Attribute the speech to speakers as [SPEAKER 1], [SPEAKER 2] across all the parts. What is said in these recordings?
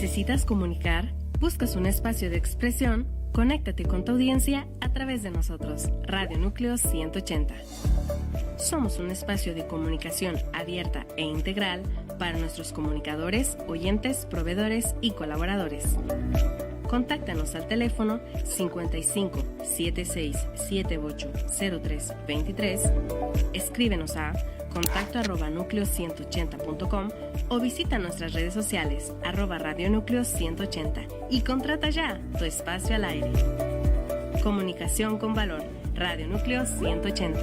[SPEAKER 1] ¿Necesitas comunicar? ¿Buscas un espacio de expresión? Conéctate con tu audiencia a través de nosotros, Radio Núcleo 180. Somos un espacio de comunicación abierta e integral para nuestros comunicadores, oyentes, proveedores y colaboradores. Contáctanos al teléfono 55 76 78 03 23, escríbenos a contacto@nucleo180.com o visita nuestras redes sociales @Radio Núcleo 180 y contrata ya tu espacio al aire. Comunicación con valor, Radio Núcleo 180.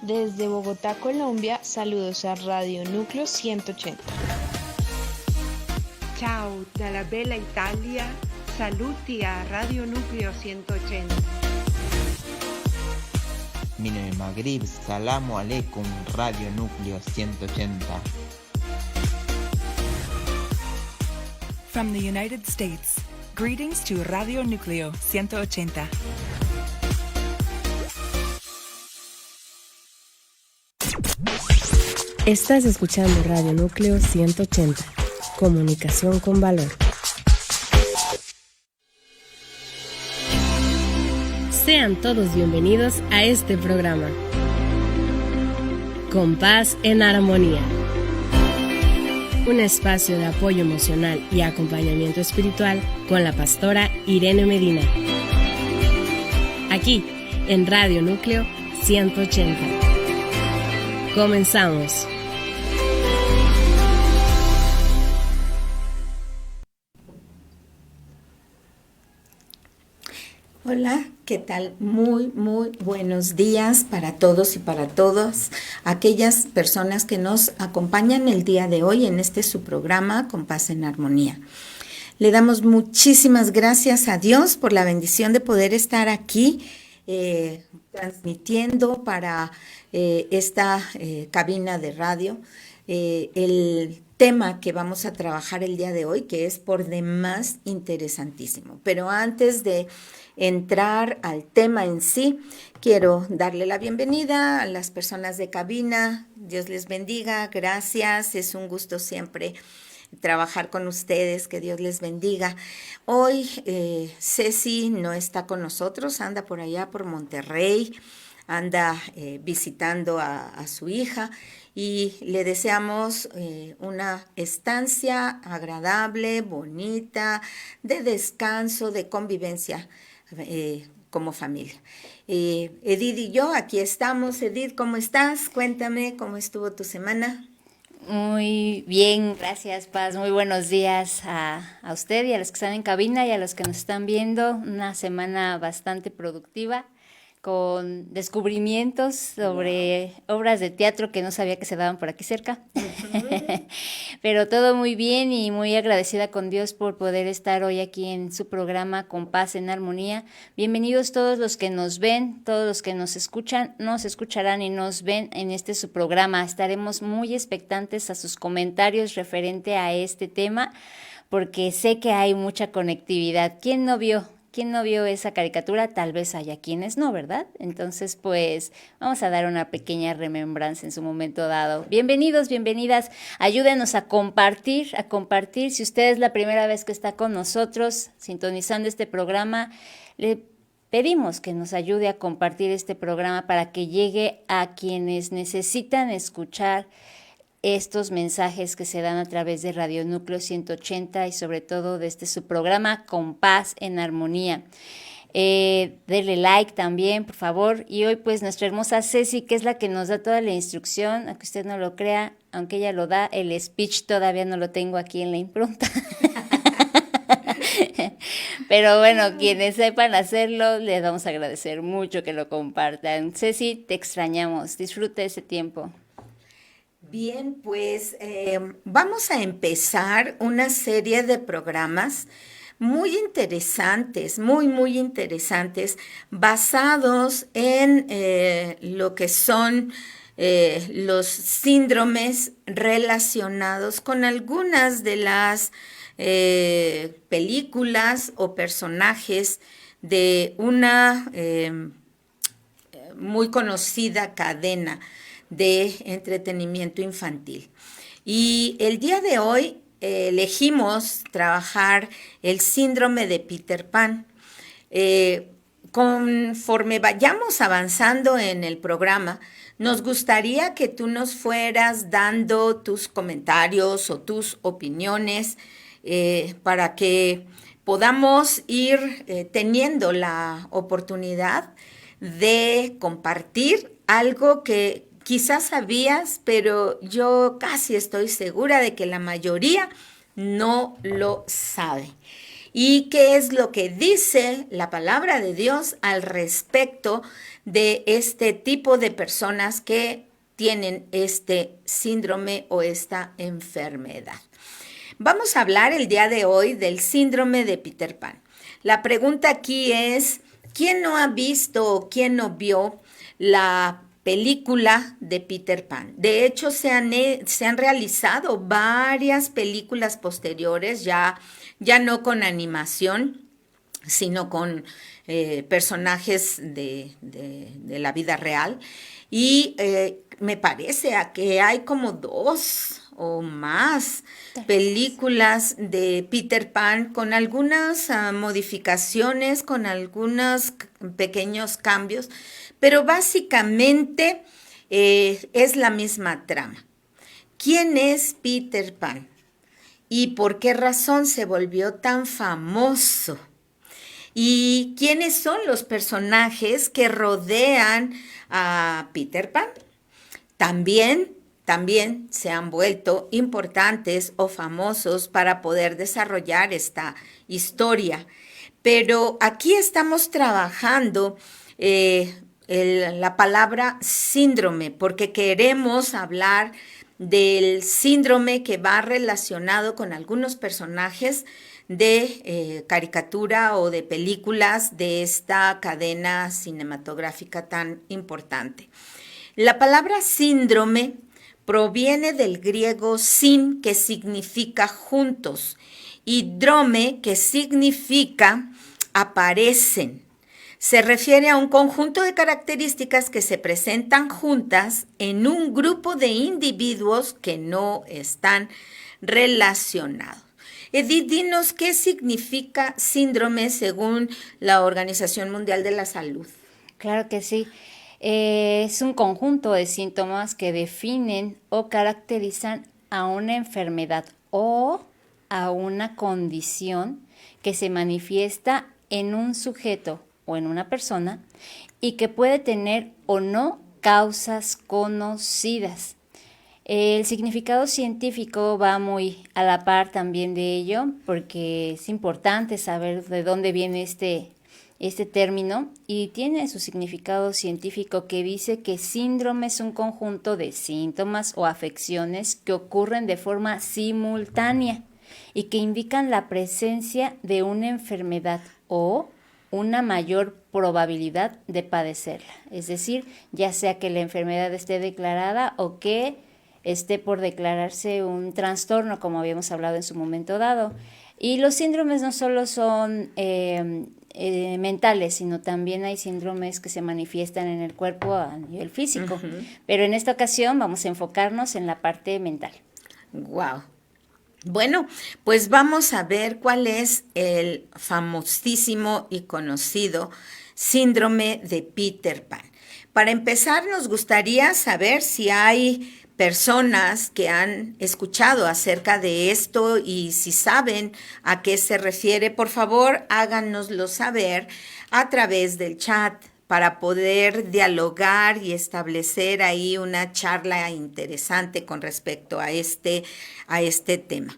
[SPEAKER 2] Desde Bogotá, Colombia, saludos a Radio Núcleo 180.
[SPEAKER 3] Ciao dalla bella Italia, saluti a Radio Núcleo 180.
[SPEAKER 4] من المغرب السلام عليكم Radio Núcleo 180.
[SPEAKER 5] From the United States, greetings to Radio Núcleo 180.
[SPEAKER 1] Estás escuchando Radio Núcleo 180, comunicación con valor. Sean todos bienvenidos a este programa. Con paz en armonía. Un espacio de apoyo emocional y acompañamiento espiritual con la pastora Irene Medina. Aquí, en Radio Núcleo 180. Comenzamos.
[SPEAKER 6] Hola, ¿qué tal? Muy buenos días para todos y para todas aquellas personas que nos acompañan el día de hoy en este su programa Con Paz en Armonía. Le damos muchísimas gracias a Dios por la bendición de poder estar aquí transmitiendo para esta cabina de radio el tema que vamos a trabajar el día de hoy, que es por demás interesantísimo. Pero antes de entrar al tema en sí, quiero darle la bienvenida a las personas de cabina. Dios les bendiga, gracias, es un gusto siempre trabajar con ustedes, que Dios les bendiga. Hoy Ceci no está con nosotros, anda por allá por Monterrey, anda visitando a su hija y le deseamos una estancia agradable, bonita, de descanso, de convivencia como familia. Edith y yo aquí estamos. Edith, ¿cómo estás? Cuéntame, ¿cómo estuvo tu semana?
[SPEAKER 7] Muy bien, gracias, Paz. Muy buenos días a usted y a los que están en cabina y a los que nos están viendo. Una semana bastante productiva, con descubrimientos sobre obras de teatro que no sabía que se daban por aquí cerca. Pero todo muy bien y muy agradecida con Dios por poder estar hoy aquí en su programa Con Paz en Armonía. Bienvenidos todos los que nos ven, todos los que nos escuchan, nos escucharán y nos ven en este su programa. Estaremos muy expectantes a sus comentarios referente a este tema, porque sé que hay mucha conectividad. ¿Quién no vio esa caricatura? Tal vez haya quienes no, ¿verdad? Entonces, pues, vamos a dar una pequeña remembranza en su momento dado. Bienvenidos, bienvenidas. Ayúdenos a compartir. Si usted es la primera vez que está con nosotros, sintonizando este programa, le pedimos que nos ayude a compartir este programa para que llegue a quienes necesitan escuchar estos mensajes que se dan a través de Radio Núcleo 180 y sobre todo de su programa Con Paz en Armonía. Denle like también, por favor. Y hoy pues nuestra hermosa Ceci, que es la que nos da toda la instrucción, aunque usted no lo crea, aunque ella lo da, el speech todavía no lo tengo aquí en la impronta. Pero bueno, quienes sepan hacerlo, les vamos a agradecer mucho que lo compartan. Ceci, te extrañamos, disfruta ese tiempo.
[SPEAKER 6] Bien, pues vamos a empezar una serie de programas muy interesantes, muy interesantes, basados en lo que son los síndromes relacionados con algunas de las películas o personajes de una muy conocida cadena de entretenimiento infantil. Y el día de hoy elegimos trabajar el síndrome de Peter Pan. Conforme vayamos avanzando en el programa, nos gustaría que tú nos fueras dando tus comentarios o tus opiniones para que podamos ir teniendo la oportunidad de compartir algo que quizás sabías, pero yo casi estoy segura de que la mayoría no lo sabe. ¿Y qué es lo que dice la palabra de Dios al respecto de este tipo de personas que tienen este síndrome o esta enfermedad? Vamos a hablar el día de hoy del síndrome de Peter Pan. La pregunta aquí es, ¿quién no ha visto o quién no vio la película de Peter Pan? De hecho, se han realizado varias películas posteriores, ya no con animación, sino con personajes de la vida real. Y me parece que hay como 2 o más películas de Peter Pan con algunas modificaciones, con algunos pequeños cambios, pero básicamente es la misma trama. ¿Quién es Peter Pan? ¿Y por qué razón se volvió tan famoso? ¿Y quiénes son los personajes que rodean a Peter Pan? También se han vuelto importantes o famosos para poder desarrollar esta historia. Pero aquí estamos trabajando la palabra síndrome, porque queremos hablar del síndrome que va relacionado con algunos personajes de caricatura o de películas de esta cadena cinematográfica tan importante. La palabra síndrome proviene del griego sin, que significa juntos, y drome, que significa aparecen. Se refiere a un conjunto de características que se presentan juntas en un grupo de individuos que no están relacionados. Edith, dinos qué significa síndrome según la Organización Mundial de la Salud.
[SPEAKER 7] Claro que sí. Es un conjunto de síntomas que definen o caracterizan a una enfermedad o a una condición que se manifiesta en un sujeto o en una persona y que puede tener o no causas conocidas. El significado científico va muy a la par también de ello, porque es importante saber de dónde viene este término, y tiene su significado científico que dice que síndrome es un conjunto de síntomas o afecciones que ocurren de forma simultánea y que indican la presencia de una enfermedad o una mayor probabilidad de padecerla. Es decir, ya sea que la enfermedad esté declarada o que esté por declararse un trastorno, como habíamos hablado en su momento dado. Y los síndromes no solo son mentales, sino también hay síndromes que se manifiestan en el cuerpo a nivel físico. Uh-huh. Pero en esta ocasión vamos a enfocarnos en la parte mental.
[SPEAKER 6] ¡Wow! Bueno, pues vamos a ver cuál es el famosísimo y conocido síndrome de Peter Pan. Para empezar, nos gustaría saber si hay personas que han escuchado acerca de esto y si saben a qué se refiere. Por favor, háganoslo saber a través del chat para poder dialogar y establecer ahí una charla interesante con respecto a este tema.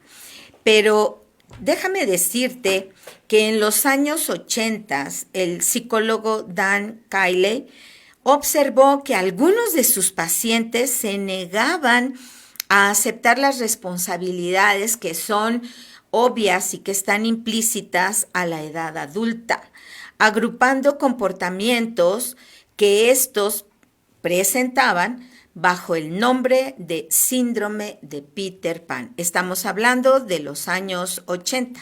[SPEAKER 6] Pero déjame decirte que en los años 80 el psicólogo Dan Kiley observó que algunos de sus pacientes se negaban a aceptar las responsabilidades que son obvias y que están implícitas a la edad adulta, agrupando comportamientos que estos presentaban bajo el nombre de síndrome de Peter Pan. Estamos hablando de los años 80.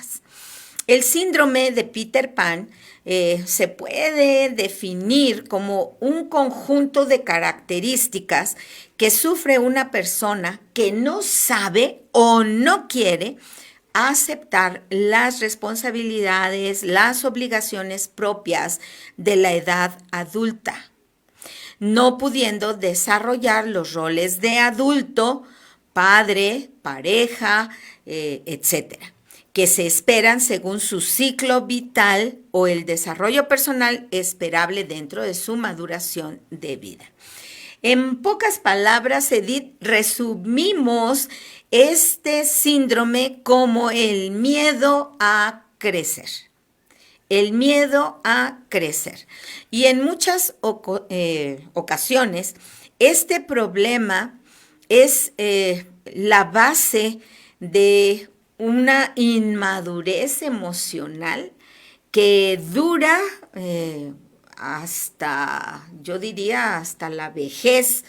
[SPEAKER 6] El síndrome de Peter Pan se puede definir como un conjunto de características que sufre una persona que no sabe o no quiere aceptar las responsabilidades, las obligaciones propias de la edad adulta, no pudiendo desarrollar los roles de adulto, padre, pareja, etcétera, que se esperan según su ciclo vital o el desarrollo personal esperable dentro de su maduración de vida. En pocas palabras, Edith, resumimos este síndrome como el miedo a crecer. El miedo a crecer. Y en muchas ocasiones, este problema es la base de una inmadurez emocional que dura hasta, yo diría, hasta la vejez.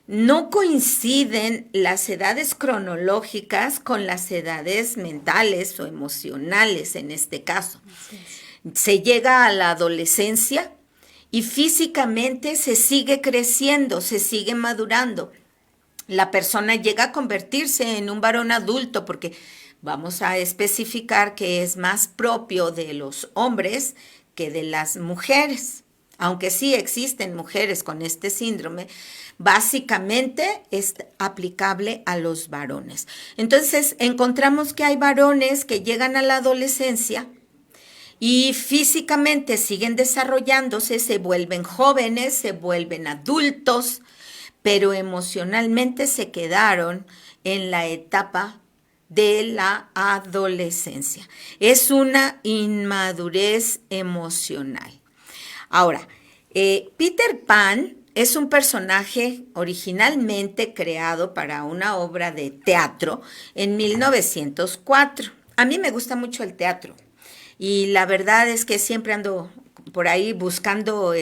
[SPEAKER 6] No coinciden las edades cronológicas con las edades mentales o emocionales en este caso. Se llega a la adolescencia y físicamente se sigue creciendo, se sigue madurando. La persona llega a convertirse en un varón adulto porque vamos a especificar que es más propio de los hombres que de las mujeres. Aunque sí existen mujeres con este síndrome, básicamente es aplicable a los varones. Entonces, encontramos que hay varones que llegan a la adolescencia y físicamente siguen desarrollándose, se vuelven jóvenes, se vuelven adultos, pero emocionalmente se quedaron en la etapa de la adolescencia. Es una inmadurez emocional. Ahora, Peter Pan es un personaje originalmente creado para una obra de teatro en 1904. A mí me gusta mucho el teatro y la verdad es que siempre ando por ahí buscando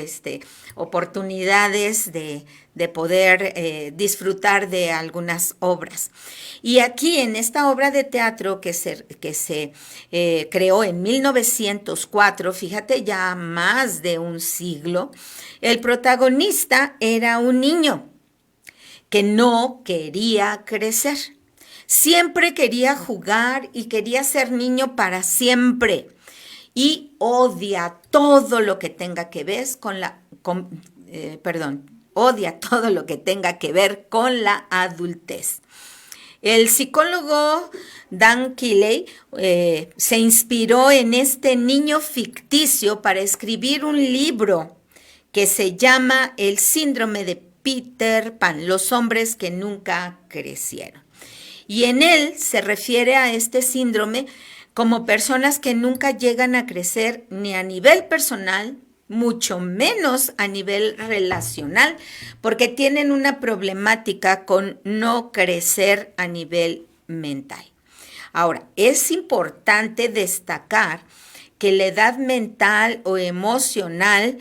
[SPEAKER 6] oportunidades de poder disfrutar de algunas obras. Y aquí en esta obra de teatro que se creó en 1904, fíjate, ya más de un siglo, el protagonista era un niño que no quería crecer. Siempre quería jugar y quería ser niño para siempre. Y odia todo lo que tenga que ver odia todo lo que tenga que ver con la adultez. El psicólogo Dan Kiley se inspiró en este niño ficticio para escribir un libro que se llama El síndrome de Peter Pan, los hombres que nunca crecieron. Y en él se refiere a este síndrome como personas que nunca llegan a crecer ni a nivel personal, mucho menos a nivel relacional, porque tienen una problemática con no crecer a nivel mental. Ahora, es importante destacar que la edad mental o emocional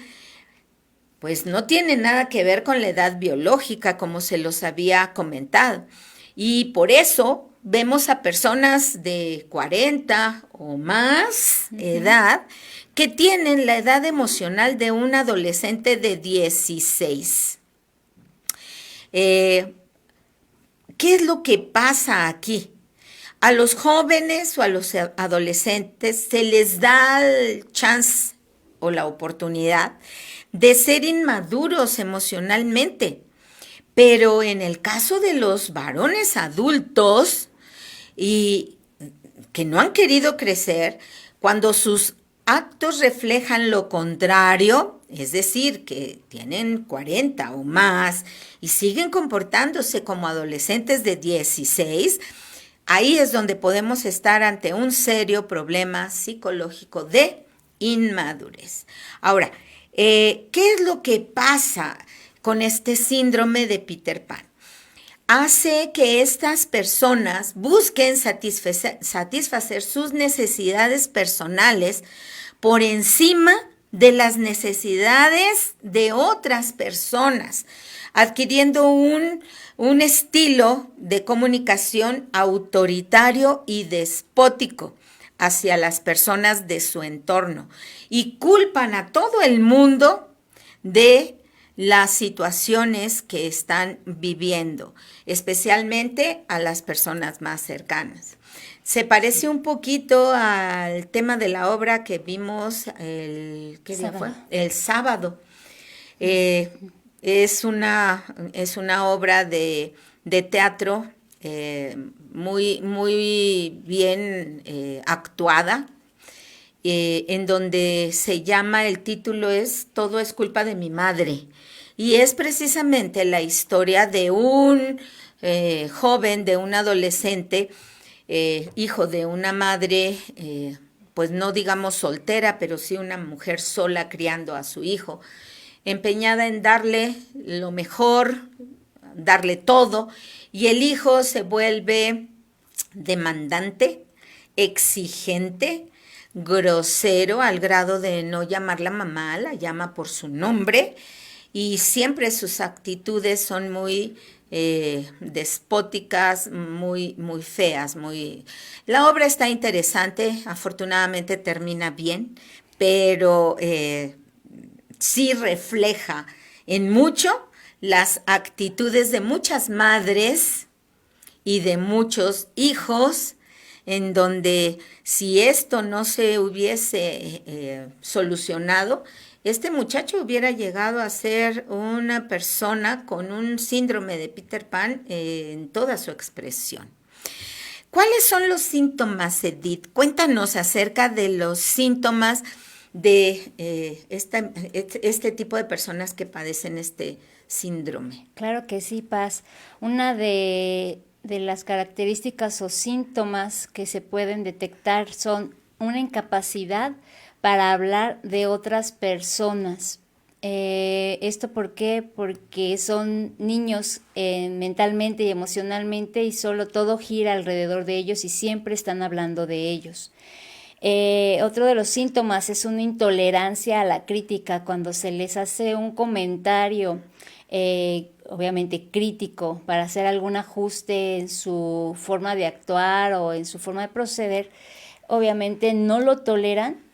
[SPEAKER 6] pues no tiene nada que ver con la edad biológica, como se los había comentado. Y por eso vemos a personas de 40 o más edad que tienen la edad emocional de un adolescente de 16. ¿Qué es lo que pasa aquí? A los jóvenes o a los adolescentes se les da el chance o la oportunidad de ser inmaduros emocionalmente. Pero en el caso de los varones adultos y que no han querido crecer, cuando sus actos reflejan lo contrario, es decir, que tienen 40 o más y siguen comportándose como adolescentes de 16, ahí es donde podemos estar ante un serio problema psicológico de inmadurez. Ahora, ¿qué es lo que pasa con este síndrome de Peter Pan? Hace que estas personas busquen satisfacer sus necesidades personales por encima de las necesidades de otras personas, adquiriendo un estilo de comunicación autoritario y despótico, hacia las personas de su entorno y culpan a todo el mundo de las situaciones que están viviendo, especialmente a las personas más cercanas. Se parece un poquito al tema de la obra que vimos el sábado. Es una obra de teatro muy bien actuada, en donde se llama, el título es Todo es culpa de mi madre, y es precisamente la historia de un joven, de un adolescente, hijo de una madre, pues no digamos soltera, pero sí una mujer sola criando a su hijo, empeñada en darle lo mejor, darle todo, y el hijo se vuelve demandante, exigente, grosero, al grado de no llamarla mamá, la llama por su nombre, y siempre sus actitudes son muy despóticas, muy feas. La obra está interesante, afortunadamente termina bien, pero sí refleja en mucho las actitudes de muchas madres y de muchos hijos, en donde si esto no se hubiese solucionado, este muchacho hubiera llegado a ser una persona con un síndrome de Peter Pan en toda su expresión. ¿Cuáles son los síntomas, Edith? Cuéntanos acerca de los síntomas de este tipo de personas que padecen este síndrome.
[SPEAKER 7] Claro que sí, Paz. Una de las características o síntomas que se pueden detectar son una incapacidad para hablar de otras personas. ¿Esto por qué? Porque son niños mentalmente y emocionalmente, y solo todo gira alrededor de ellos y siempre están hablando de ellos. Otro de los síntomas es una intolerancia a la crítica. Cuando se les hace un comentario, obviamente crítico, para hacer algún ajuste en su forma de actuar o en su forma de proceder, obviamente no lo toleran,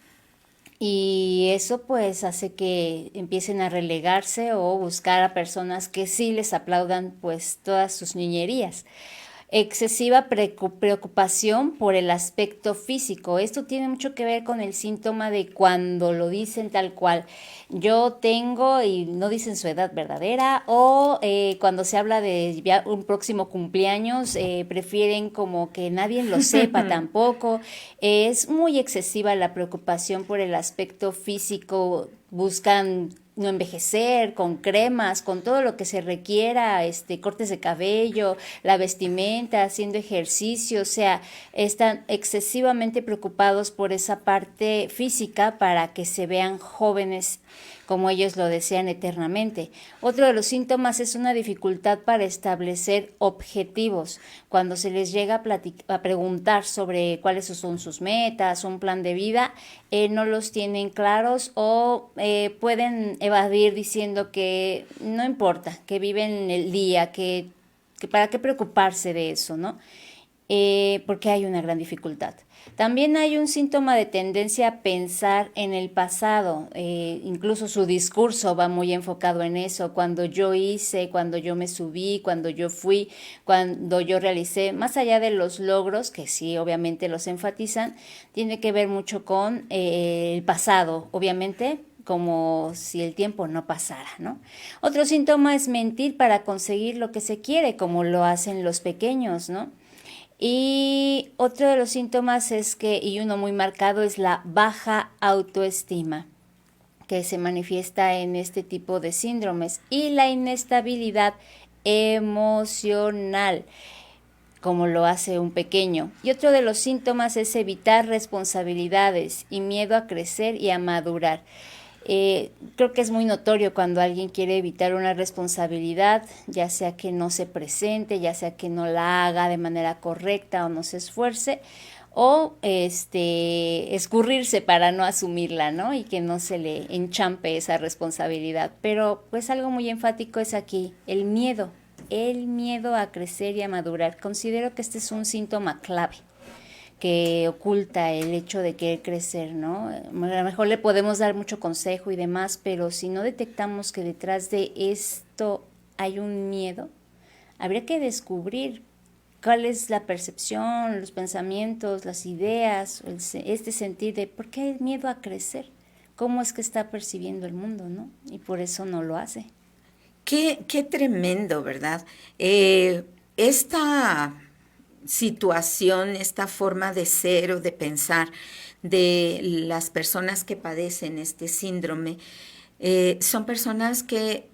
[SPEAKER 7] y eso pues hace que empiecen a relegarse o buscar a personas que sí les aplaudan pues todas sus niñerías. Excesiva preocupación por el aspecto físico. Esto tiene mucho que ver con el síntoma de cuando lo dicen tal cual. Yo tengo, y no dicen su edad verdadera, o cuando se habla de ya un próximo cumpleaños, prefieren como que nadie lo sepa tampoco. Es muy excesiva la preocupación por el aspecto físico. Buscan no envejecer, con cremas, con todo lo que se requiera, cortes de cabello, la vestimenta, haciendo ejercicio, o sea, están excesivamente preocupados por esa parte física para que se vean jóvenes como ellos lo desean eternamente. Otro de los síntomas es una dificultad para establecer objetivos. Cuando se les llega a preguntar sobre cuáles son sus metas, un plan de vida, no los tienen claros, o pueden evadir diciendo que no importa, que viven el día, que para qué preocuparse de eso, ¿no? Porque hay una gran dificultad. También hay un síntoma de tendencia a pensar en el pasado, incluso su discurso va muy enfocado en eso: cuando yo hice, cuando yo me subí, cuando yo fui, cuando yo realicé, más allá de los logros, que sí obviamente los enfatizan, tiene que ver mucho con el pasado, obviamente, como si el tiempo no pasara, ¿no? Otro síntoma es mentir para conseguir lo que se quiere, como lo hacen los pequeños, ¿no? Y otro de los síntomas y uno muy marcado, es la baja autoestima, que se manifiesta en este tipo de síndromes, y la inestabilidad emocional, como lo hace un pequeño. Y otro de los síntomas es evitar responsabilidades y miedo a crecer y a madurar. Creo que es muy notorio cuando alguien quiere evitar una responsabilidad, ya sea que no se presente, ya sea que no la haga de manera correcta o no se esfuerce, o escurrirse para no asumirla, ¿no? Y que no se le enchampe esa responsabilidad. Pero pues algo muy enfático es aquí, el miedo a crecer y a madurar. Considero que este es un síntoma clave, que oculta el hecho de querer crecer, ¿no? A lo mejor le podemos dar mucho consejo y demás, pero si no detectamos que detrás de esto hay un miedo, habría que descubrir cuál es la percepción, los pensamientos, las ideas, este sentir de por qué hay miedo a crecer, cómo es que está percibiendo el mundo, ¿no? Y por eso no lo hace.
[SPEAKER 6] Qué tremendo, ¿verdad? Esta situación, esta forma de ser o de pensar de las personas que padecen este síndrome, son personas que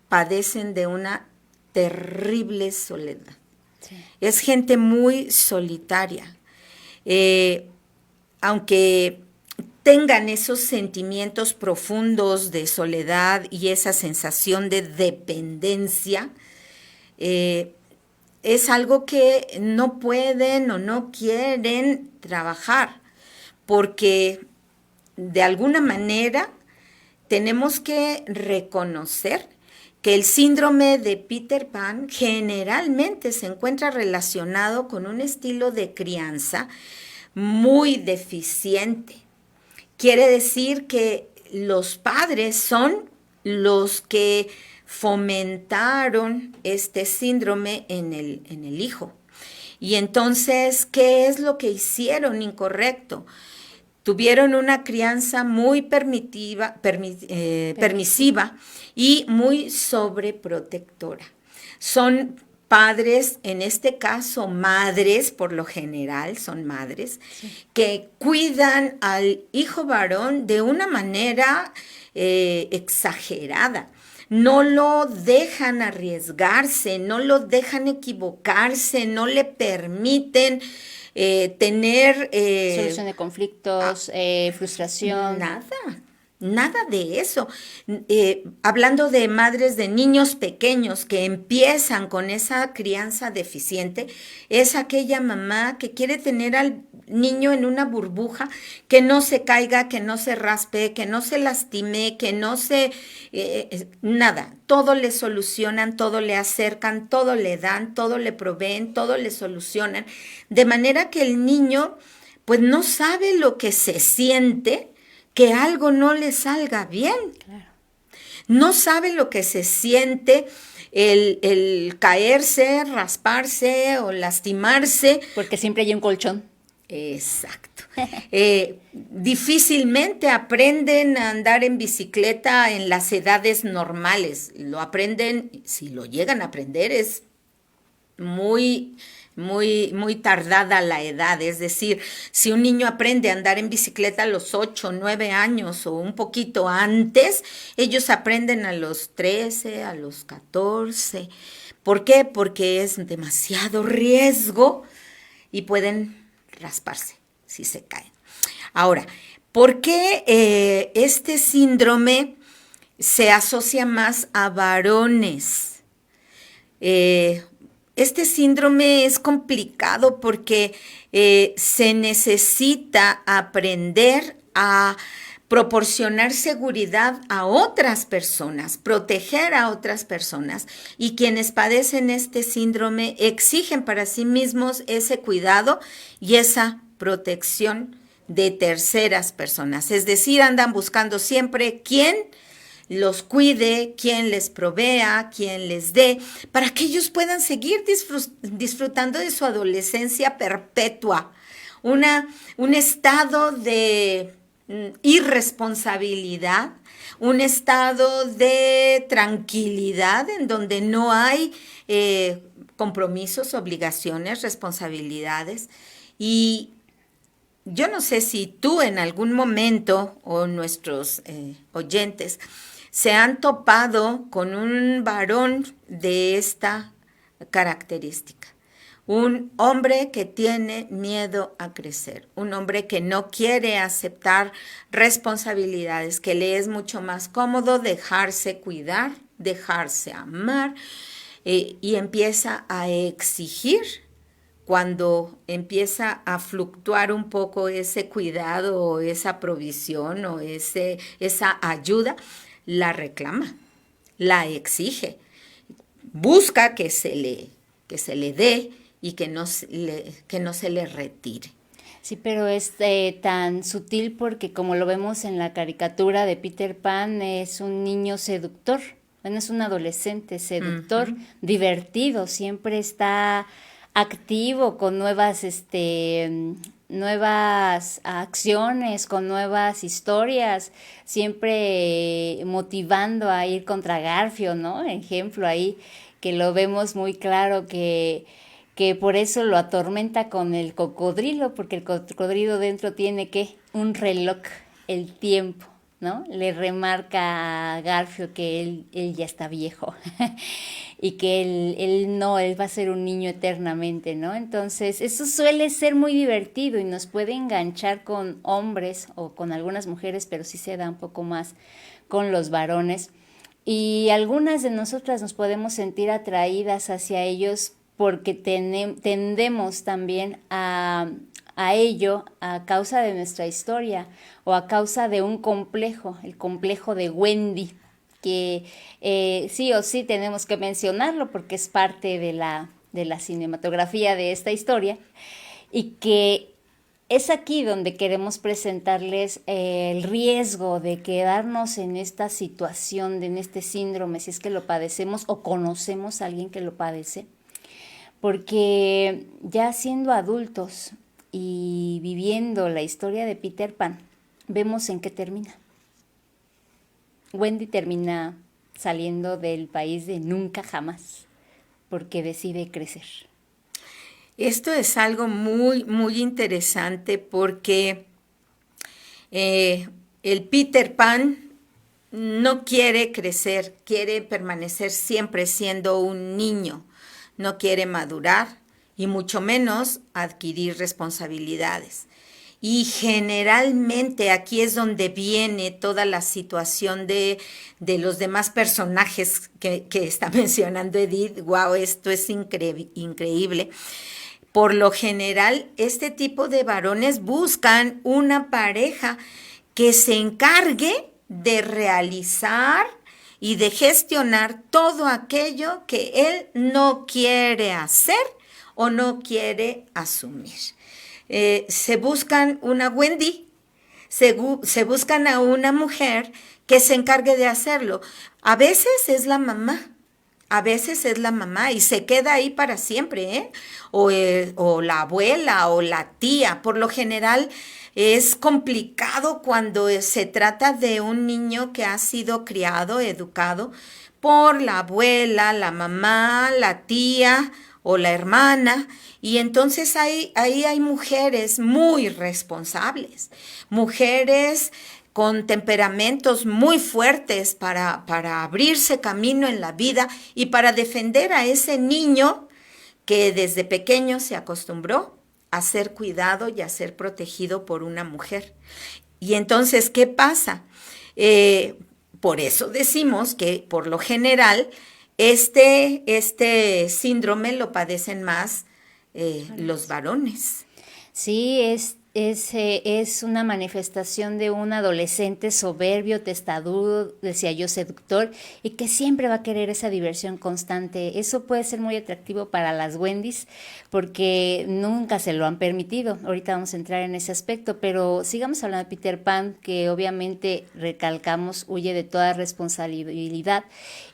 [SPEAKER 6] padecen de una terrible soledad. Sí. Es gente muy solitaria. Aunque tengan esos sentimientos profundos de soledad y esa sensación de dependencia, es algo que no pueden o no quieren trabajar, porque de alguna manera tenemos que reconocer que el síndrome de Peter Pan generalmente se encuentra relacionado con un estilo de crianza muy deficiente. Quiere decir que los padres son los que fomentaron este síndrome en el hijo. Y entonces, ¿qué es lo que hicieron incorrecto? Tuvieron una crianza muy permisiva y muy sobreprotectora. Son padres, en este caso madres, por lo general son madres, sí, que cuidan al hijo varón de una manera exagerada. No lo dejan arriesgarse, no lo dejan equivocarse, no le permiten tener...
[SPEAKER 7] solución de conflictos, frustración.
[SPEAKER 6] Nada de eso. Hablando de madres de niños pequeños que empiezan con esa crianza deficiente, es aquella mamá que quiere tener al niño en una burbuja, que no se caiga, que no se raspe, que no se lastime, que no se... nada. Todo le solucionan, todo le acercan, todo le dan, todo le proveen, todo le solucionan. De manera que el niño pues no sabe lo que se siente que algo no le salga bien. Claro. No sabe lo que se siente el caerse, rasparse o lastimarse.
[SPEAKER 7] Porque siempre hay un colchón.
[SPEAKER 6] Exacto. Difícilmente aprenden a andar en bicicleta en las edades normales. Lo aprenden, si lo llegan a aprender, es muy tardada la edad. Es decir, si un niño aprende a andar en bicicleta a los 8, 9 años o un poquito antes, ellos aprenden a los 13, a los 14. ¿Por qué? Porque es demasiado riesgo y pueden rasparse si se caen. Ahora, ¿por qué este síndrome se asocia más a varones? Este síndrome es complicado porque se necesita aprender a proporcionar seguridad a otras personas, proteger a otras personas, y quienes padecen este síndrome exigen para sí mismos ese cuidado y esa protección de terceras personas. Es decir, andan buscando siempre quién los cuide, quien les provea, quien les dé, para que ellos puedan seguir disfrutando de su adolescencia perpetua. Un estado de irresponsabilidad, un estado de tranquilidad en donde no hay compromisos, obligaciones, responsabilidades. Y yo no sé si tú en algún momento o nuestros oyentes se han topado con un varón de esta característica. Un hombre que tiene miedo a crecer, un hombre que no quiere aceptar responsabilidades, que le es mucho más cómodo dejarse cuidar, dejarse amar, y empieza a exigir. Cuando empieza a fluctuar un poco ese cuidado o esa provisión o esa ayuda, la reclama, la exige, busca que se le dé y que no se le retire.
[SPEAKER 7] Sí, pero es tan sutil porque como lo vemos en la caricatura de Peter Pan, es un niño seductor, bueno, es un adolescente seductor, divertido, siempre está activo con nuevas acciones, con nuevas historias, siempre motivando a ir contra Garfio, ¿no? Ejemplo ahí que lo vemos muy claro que por eso lo atormenta con el cocodrilo, porque el cocodrilo dentro tiene ¿qué? Un reloj, el tiempo, ¿no? Le remarca a Garfio que él ya está viejo y que él va a ser un niño eternamente, ¿no? Entonces, eso suele ser muy divertido y nos puede enganchar con hombres o con algunas mujeres, pero sí se da un poco más con los varones. Y algunas de nosotras nos podemos sentir atraídas hacia ellos porque tendemos también a ello a causa de nuestra historia o a causa de un complejo, el complejo de Wendy, que sí o sí tenemos que mencionarlo porque es parte de la cinematografía de esta historia y que es aquí donde queremos presentarles el riesgo de quedarnos en esta situación, en este síndrome, si es que lo padecemos o conocemos a alguien que lo padece, porque ya siendo adultos y viviendo la historia de Peter Pan, vemos en qué termina. Wendy termina saliendo del país de nunca jamás, porque decide crecer.
[SPEAKER 6] Esto es algo muy, muy interesante porque el Peter Pan no quiere crecer, quiere permanecer siempre siendo un niño, no quiere madurar y mucho menos adquirir responsabilidades. Y generalmente aquí es donde viene toda la situación de los demás personajes que está mencionando Edith. Wow, esto es increíble. Por lo general, este tipo de varones buscan una pareja que se encargue de realizar y de gestionar todo aquello que él no quiere hacer o no quiere asumir. Se buscan una Wendy, se buscan a una mujer que se encargue de hacerlo. A veces es la mamá. A veces es la mamá y se queda ahí para siempre, ¿eh? O la abuela o la tía. Por lo general es complicado cuando se trata de un niño que ha sido criado, educado por la abuela, la mamá, la tía o la hermana. Y entonces ahí hay mujeres muy responsables, mujeres con temperamentos muy fuertes para abrirse camino en la vida y para defender a ese niño que desde pequeño se acostumbró a ser cuidado y a ser protegido por una mujer. Y entonces, ¿qué pasa? Por eso decimos que por lo general este síndrome lo padecen más los varones.
[SPEAKER 7] Sí, es una manifestación de un adolescente soberbio, testarudo, decía yo, seductor, y que siempre va a querer esa diversión constante. Eso puede ser muy atractivo para las Wendys porque nunca se lo han permitido. Ahorita vamos a entrar en ese aspecto, pero sigamos hablando de Peter Pan, que obviamente recalcamos, huye de toda responsabilidad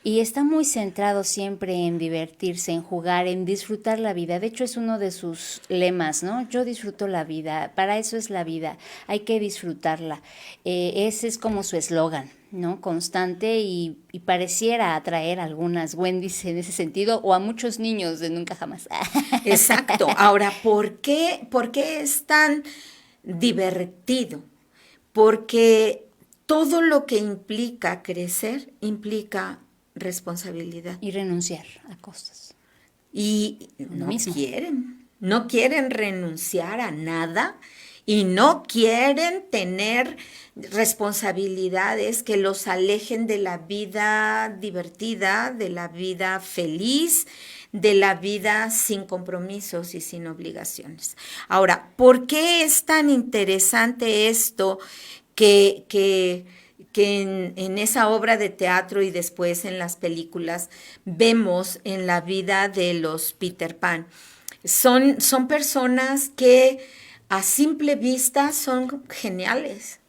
[SPEAKER 7] y está muy centrado siempre en divertirse, en jugar, en disfrutar la vida. De hecho, es uno de sus lemas, ¿no? Yo disfruto la vida. Para eso es la vida, hay que disfrutarla. Ese es como su eslogan, ¿no? Constante y pareciera atraer a algunas Wendys en ese sentido o a muchos niños de nunca jamás.
[SPEAKER 6] Exacto. Ahora, ¿por qué es tan divertido? Porque todo lo que implica crecer implica responsabilidad.
[SPEAKER 7] Y renunciar a cosas.
[SPEAKER 6] Y no quieren renunciar a nada y no quieren tener responsabilidades que los alejen de la vida divertida, de la vida feliz, de la vida sin compromisos y sin obligaciones. Ahora, ¿por qué es tan interesante esto que en esa obra de teatro y después en las películas vemos en la vida de los Peter Pan? Son personas que a simple vista son geniales.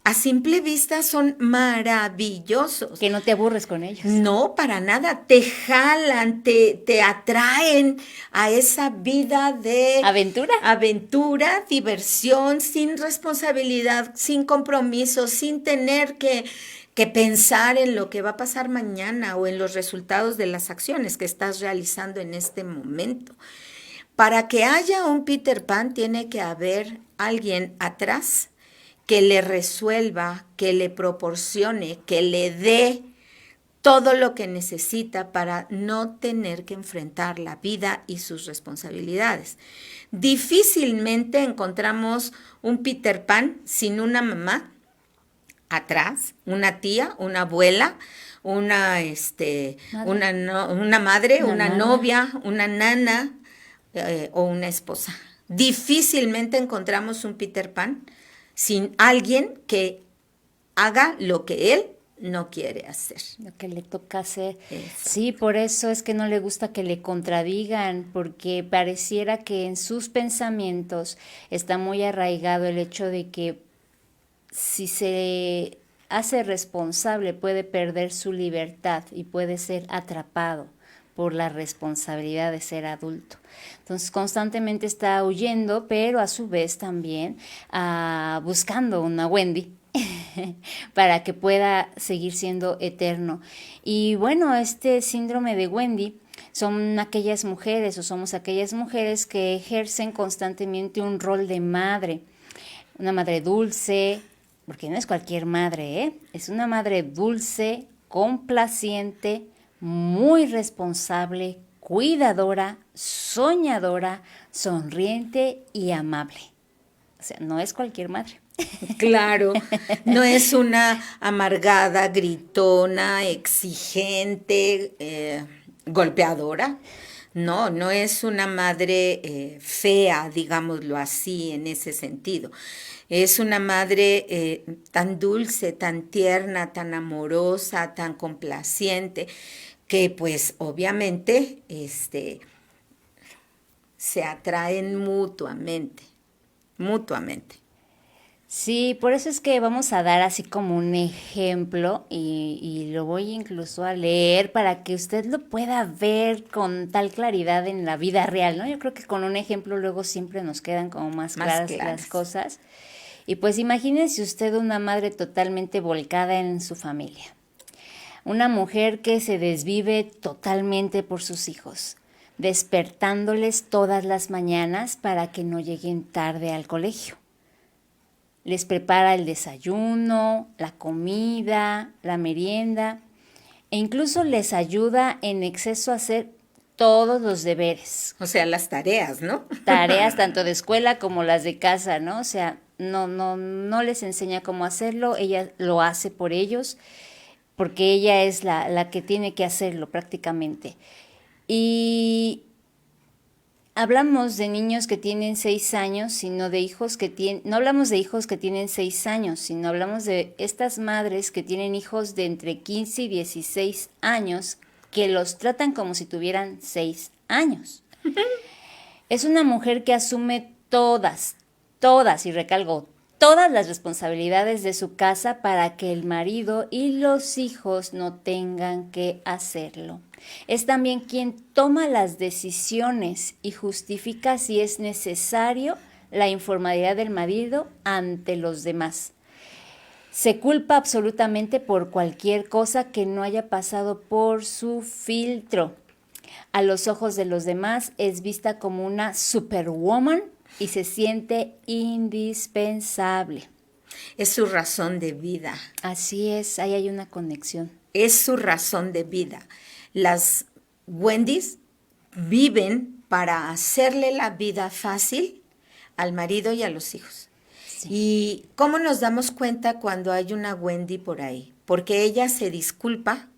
[SPEAKER 6] A simple vista son maravillosos.
[SPEAKER 7] Que no te aburres con ellos.
[SPEAKER 6] No, para nada. Te jalan, te atraen a esa vida de aventura, diversión, sin responsabilidad, sin compromiso, sin tener que pensar en lo que va a pasar mañana o en los resultados de las acciones que estás realizando en este momento. Para que haya un Peter Pan tiene que haber alguien atrás que le resuelva, que le proporcione, que le dé todo lo que necesita para no tener que enfrentar la vida y sus responsabilidades. Difícilmente encontramos un Peter Pan sin una mamá atrás, una tía, una abuela, una madre, una novia, una nana o una esposa. Difícilmente encontramos un Peter Pan sin alguien que haga lo que él no quiere hacer.
[SPEAKER 7] Lo que le toca hacer.
[SPEAKER 6] Eso.
[SPEAKER 7] Sí, por eso es que no le gusta que le contradigan, porque pareciera que en sus pensamientos está muy arraigado el hecho de que si se hace responsable puede perder su libertad y puede ser atrapado por la responsabilidad de ser adulto. Entonces constantemente está huyendo, pero a su vez también buscando una Wendy para que pueda seguir siendo eterno. Y bueno, este síndrome de Wendy son aquellas mujeres o somos aquellas mujeres que ejercen constantemente un rol de madre, una madre dulce, porque no es cualquier madre, es una madre dulce, complaciente, muy responsable, cuidadora, soñadora, sonriente y amable. O sea, no es cualquier madre.
[SPEAKER 6] Claro, no es una amargada, gritona, exigente, golpeadora. No es una madre fea, digámoslo así, en ese sentido. Es una madre tan dulce, tan tierna, tan amorosa, tan complaciente, que pues obviamente se atraen mutuamente.
[SPEAKER 7] Sí, por eso es que vamos a dar así como un ejemplo y lo voy incluso a leer para que usted lo pueda ver con tal claridad en la vida real, ¿no? Yo creo que con un ejemplo luego siempre nos quedan como más claras las cosas. Y pues imagínese usted una madre totalmente volcada en su familia. Una mujer que se desvive totalmente por sus hijos, despertándoles todas las mañanas para que no lleguen tarde al colegio. Les prepara el desayuno, la comida, la merienda e incluso les ayuda en exceso a hacer todos los deberes.
[SPEAKER 6] O sea, las tareas, ¿no?
[SPEAKER 7] Tareas tanto de escuela como las de casa, ¿no? O sea, no les enseña cómo hacerlo, ella lo hace por ellos, porque ella es la que tiene que hacerlo prácticamente. Y hablamos de niños que tienen 6 años, sino de hijos que tienen, no hablamos de hijos que tienen 6 años, sino hablamos de estas madres que tienen hijos de entre 15 y 16 años, que los tratan como si tuvieran 6 años. Es una mujer que asume todas, y recalco, todas las responsabilidades de su casa para que el marido y los hijos no tengan que hacerlo. Es también quien toma las decisiones y justifica si es necesario la informalidad del marido ante los demás. Se culpa absolutamente por cualquier cosa que no haya pasado por su filtro. A los ojos de los demás es vista como una superwoman y se siente indispensable.
[SPEAKER 6] Es su razón de vida.
[SPEAKER 7] Así es, ahí hay una conexión.
[SPEAKER 6] Es su razón de vida. Las Wendys viven para hacerle la vida fácil al marido y a los hijos. Sí. ¿Y cómo nos damos cuenta cuando hay una Wendy por ahí? Porque ella se disculpa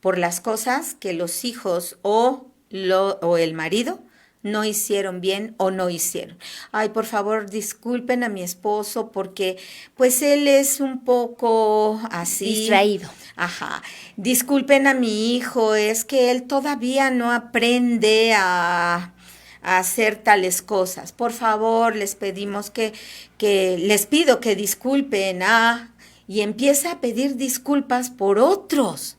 [SPEAKER 6] por las cosas que los hijos o el marido no hicieron bien o no hicieron. Ay, por favor, disculpen a mi esposo porque pues él es un poco así.
[SPEAKER 7] Distraído.
[SPEAKER 6] Ajá. Disculpen a mi hijo, es que él todavía no aprende a a hacer tales cosas. Por favor, les pedimos les pido que disculpen y empieza a pedir disculpas por otros,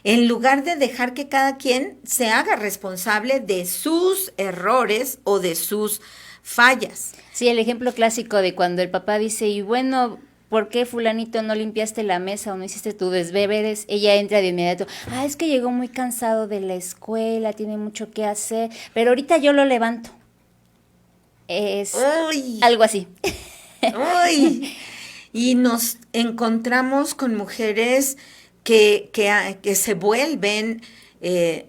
[SPEAKER 6] en lugar de dejar que cada quien se haga responsable de sus errores o de sus fallas.
[SPEAKER 7] Sí, el ejemplo clásico de cuando el papá dice, y bueno, ¿por qué fulanito no limpiaste la mesa o no hiciste tus deberes? Ella entra de inmediato, es que llegó muy cansado de la escuela, tiene mucho que hacer, pero ahorita yo lo levanto. Es algo así.
[SPEAKER 6] ¡Uy! Y nos encontramos con mujeres que se vuelven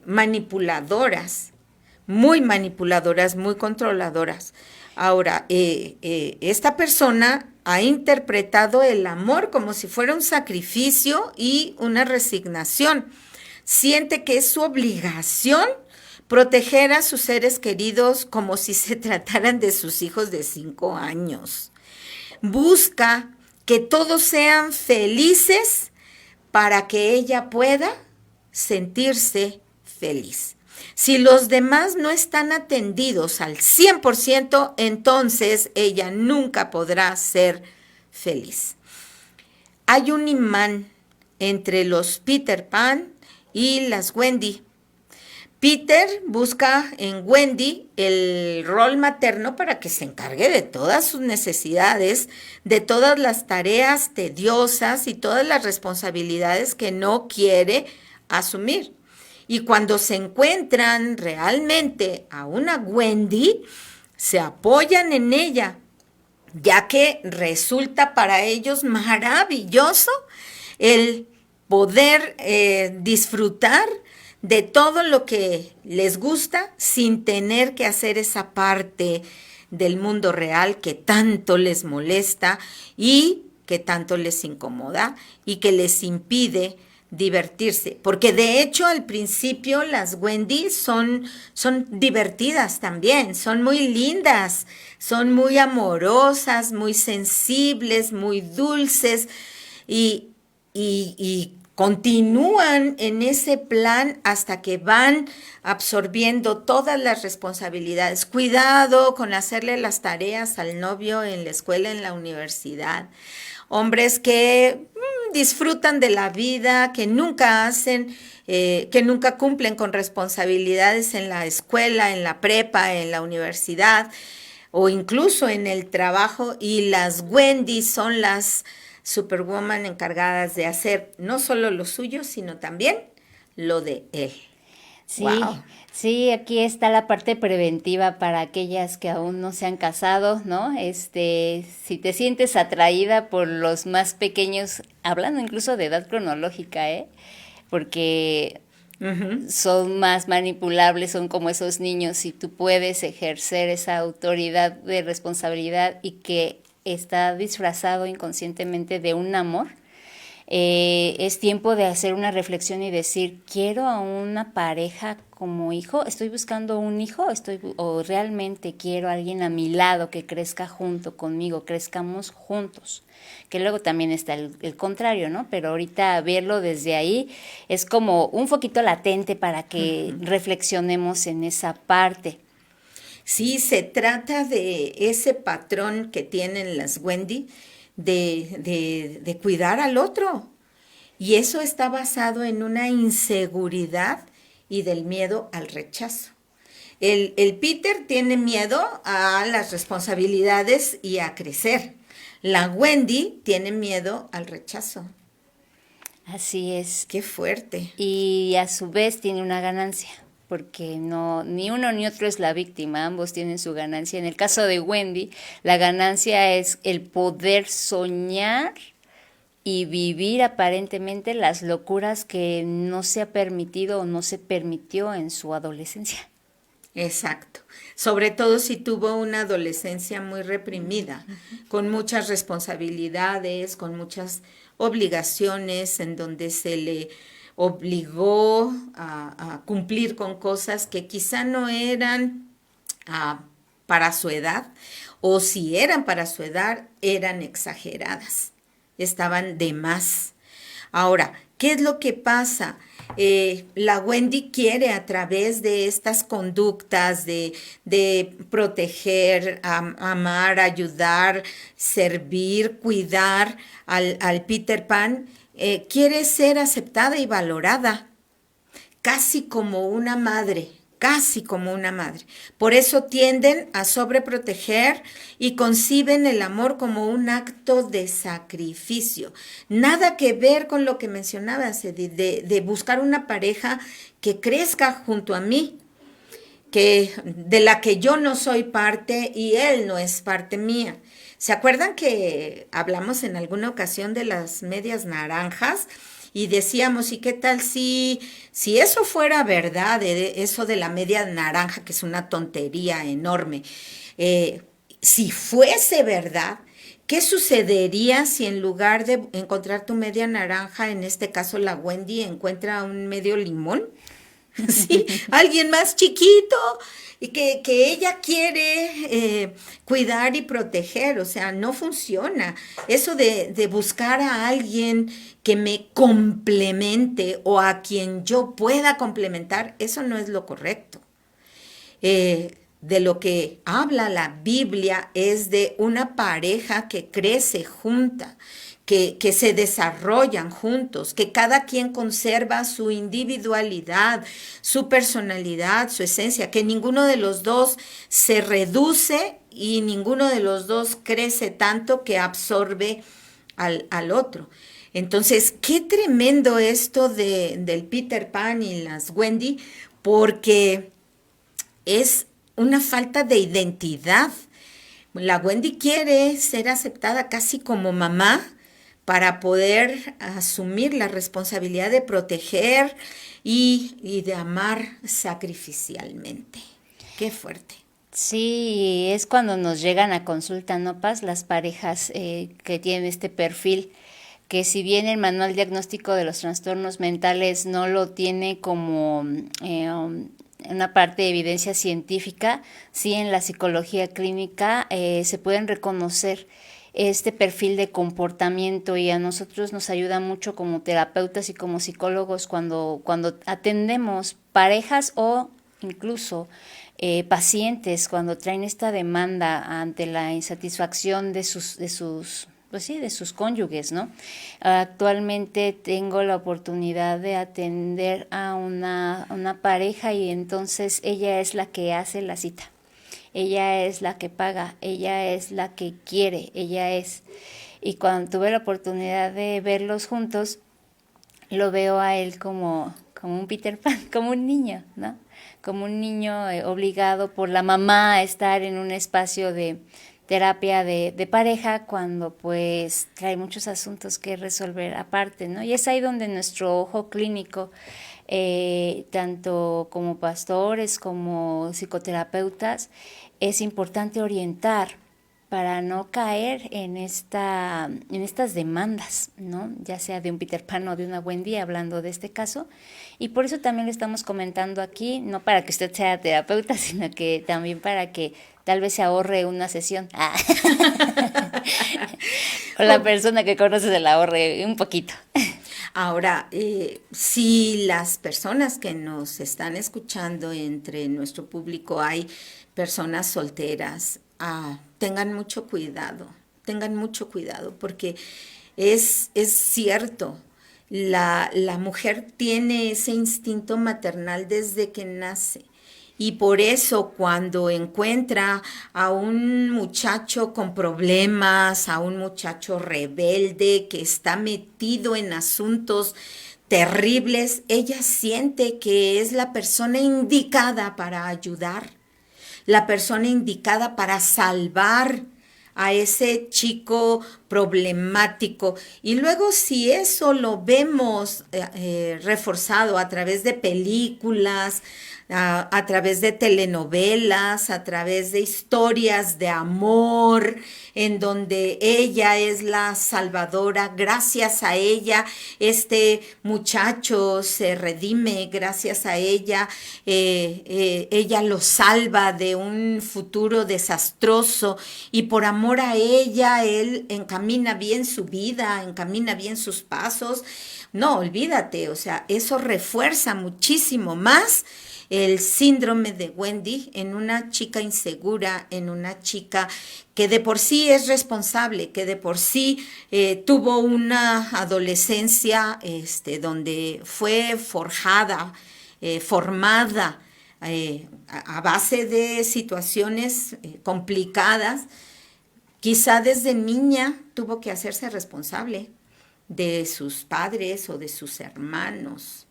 [SPEAKER 6] manipuladoras, muy controladoras. Ahora, esta persona ha interpretado el amor como si fuera un sacrificio y una resignación. Siente que es su obligación proteger a sus seres queridos como si se trataran de sus hijos de 5 años. Busca que todos sean felices para que ella pueda sentirse feliz. Si los demás no están atendidos al 100%, entonces ella nunca podrá ser feliz. Hay un imán entre los Peter Pan y las Wendy. Peter busca en Wendy el rol materno para que se encargue de todas sus necesidades, de todas las tareas tediosas y todas las responsabilidades que no quiere asumir. Y cuando se encuentran realmente a una Wendy, se apoyan en ella, ya que resulta para ellos maravilloso el poder disfrutar de todo lo que les gusta sin tener que hacer esa parte del mundo real que tanto les molesta y que tanto les incomoda y que les impide divertirse. Porque de hecho al principio las Wendy son divertidas también, son muy lindas, son muy amorosas, muy sensibles, muy dulces y continúan en ese plan hasta que van absorbiendo todas las responsabilidades. Cuidado con hacerle las tareas al novio en la escuela, en la universidad. Hombres que disfrutan de la vida, que nunca cumplen con responsabilidades en la escuela, en la prepa, en la universidad o incluso en el trabajo. Y las Wendy son las Superwoman encargadas de hacer no solo lo suyo, sino también lo de él.
[SPEAKER 7] Sí,
[SPEAKER 6] wow.
[SPEAKER 7] Sí, aquí está la parte preventiva para aquellas que aún no se han casado, ¿no? Si te sientes atraída por los más pequeños, hablando incluso de edad cronológica, porque son más manipulables, son como esos niños, y tú puedes ejercer esa autoridad de responsabilidad y que está disfrazado inconscientemente de un amor, es tiempo de hacer una reflexión y decir, ¿quiero a una pareja como hijo? ¿Estoy buscando un hijo? ¿O realmente quiero a alguien a mi lado que crezca junto conmigo, crezcamos juntos? Que luego también está el contrario, ¿no? Pero ahorita verlo desde ahí es como un foquito latente para que reflexionemos en esa parte.
[SPEAKER 6] Sí, se trata de ese patrón que tienen las Wendy de cuidar al otro. Y eso está basado en una inseguridad y del miedo al rechazo. El Peter tiene miedo a las responsabilidades y a crecer. La Wendy tiene miedo al rechazo.
[SPEAKER 7] Así es.
[SPEAKER 6] Qué fuerte.
[SPEAKER 7] Y a su vez tiene una ganancia, porque ni uno ni otro es la víctima, ambos tienen su ganancia. En el caso de Wendy, la ganancia es el poder soñar y vivir aparentemente las locuras que no se ha permitido o no se permitió en su adolescencia.
[SPEAKER 6] Exacto. Sobre todo si tuvo una adolescencia muy reprimida, con muchas responsabilidades, con muchas obligaciones, en donde se le obligó a cumplir con cosas que quizá no eran para su edad, o si eran para su edad, eran exageradas, estaban de más. Ahora, ¿qué es lo que pasa? La Wendy quiere a través de estas conductas de proteger, amar, ayudar, servir, cuidar al Peter Pan, quiere ser aceptada y valorada, casi como una madre. Casi como una madre. Por eso tienden a sobreproteger y conciben el amor como un acto de sacrificio. Nada que ver con lo que mencionabas, Edith, de buscar una pareja que crezca junto a mí, de la que yo no soy parte y él no es parte mía. ¿Se acuerdan que hablamos en alguna ocasión de las medias naranjas? Y decíamos, ¿y qué tal si eso fuera verdad, eso de la media naranja, que es una tontería enorme? Si fuese verdad, ¿qué sucedería si en lugar de encontrar tu media naranja, en este caso la Wendy, encuentra un medio limón? Sí, alguien más chiquito y que ella quiere cuidar y proteger, o sea, no funciona. Eso de buscar a alguien que me complemente o a quien yo pueda complementar, eso no es lo correcto. De lo que habla la Biblia es de una pareja que crece junta, que se desarrollan juntos, que cada quien conserva su individualidad, su personalidad, su esencia, que ninguno de los dos se reduce y ninguno de los dos crece tanto que absorbe al otro. Entonces, qué tremendo esto del Peter Pan y las Wendy, porque es una falta de identidad. La Wendy quiere ser aceptada casi como mamá, para poder asumir la responsabilidad de proteger y de amar sacrificialmente. Qué fuerte.
[SPEAKER 7] Sí, es cuando nos llegan a consulta, ¿no, Paz? Las parejas que tienen este perfil, que si bien el manual diagnóstico de los trastornos mentales no lo tiene como una parte de evidencia científica, sí en la psicología clínica se pueden reconocer este perfil de comportamiento, y a nosotros nos ayuda mucho como terapeutas y como psicólogos cuando atendemos parejas o incluso pacientes cuando traen esta demanda ante la insatisfacción de sus cónyuges, ¿no? Actualmente tengo la oportunidad de atender a una pareja y entonces ella es la que hace la cita. Ella es la que paga, ella es la que quiere, ella es. Y cuando tuve la oportunidad de verlos juntos, lo veo a él como un Peter Pan, como un niño, ¿no? Como un niño obligado por la mamá a estar en un espacio de terapia de pareja cuando pues trae muchos asuntos que resolver aparte, ¿no? Y es ahí donde nuestro ojo clínico, tanto como pastores como psicoterapeutas, es importante orientar para no caer en estas demandas, ¿no? Ya sea de un Peter Pan o de una Wendy, hablando de este caso. Y por eso también le estamos comentando aquí, no para que usted sea terapeuta, sino que también para que tal vez se ahorre una sesión. O la persona que conoce se la ahorre un poquito.
[SPEAKER 6] Ahora, si las personas que nos están escuchando, entre nuestro público hay personas solteras, tengan mucho cuidado, porque es cierto, la mujer tiene ese instinto maternal desde que nace. Y por eso cuando encuentra a un muchacho con problemas, a un muchacho rebelde que está metido en asuntos terribles, ella siente que es la persona indicada para ayudar, la persona indicada para salvar a ese chico problemático. Y luego si eso lo vemos reforzado a través de películas, a través de telenovelas, a través de historias de amor, en donde ella es la salvadora. Gracias a ella, este muchacho se redime, gracias a ella, ella lo salva de un futuro desastroso y por amor a ella, él encamina bien su vida, encamina bien sus pasos. No, olvídate, o sea, eso refuerza muchísimo más el síndrome de Wendy en una chica insegura, en una chica que de por sí es responsable, que de por sí tuvo una adolescencia donde fue forjada, formada a base de situaciones complicadas. Quizá desde niña tuvo que hacerse responsable de sus padres o de sus hermanos.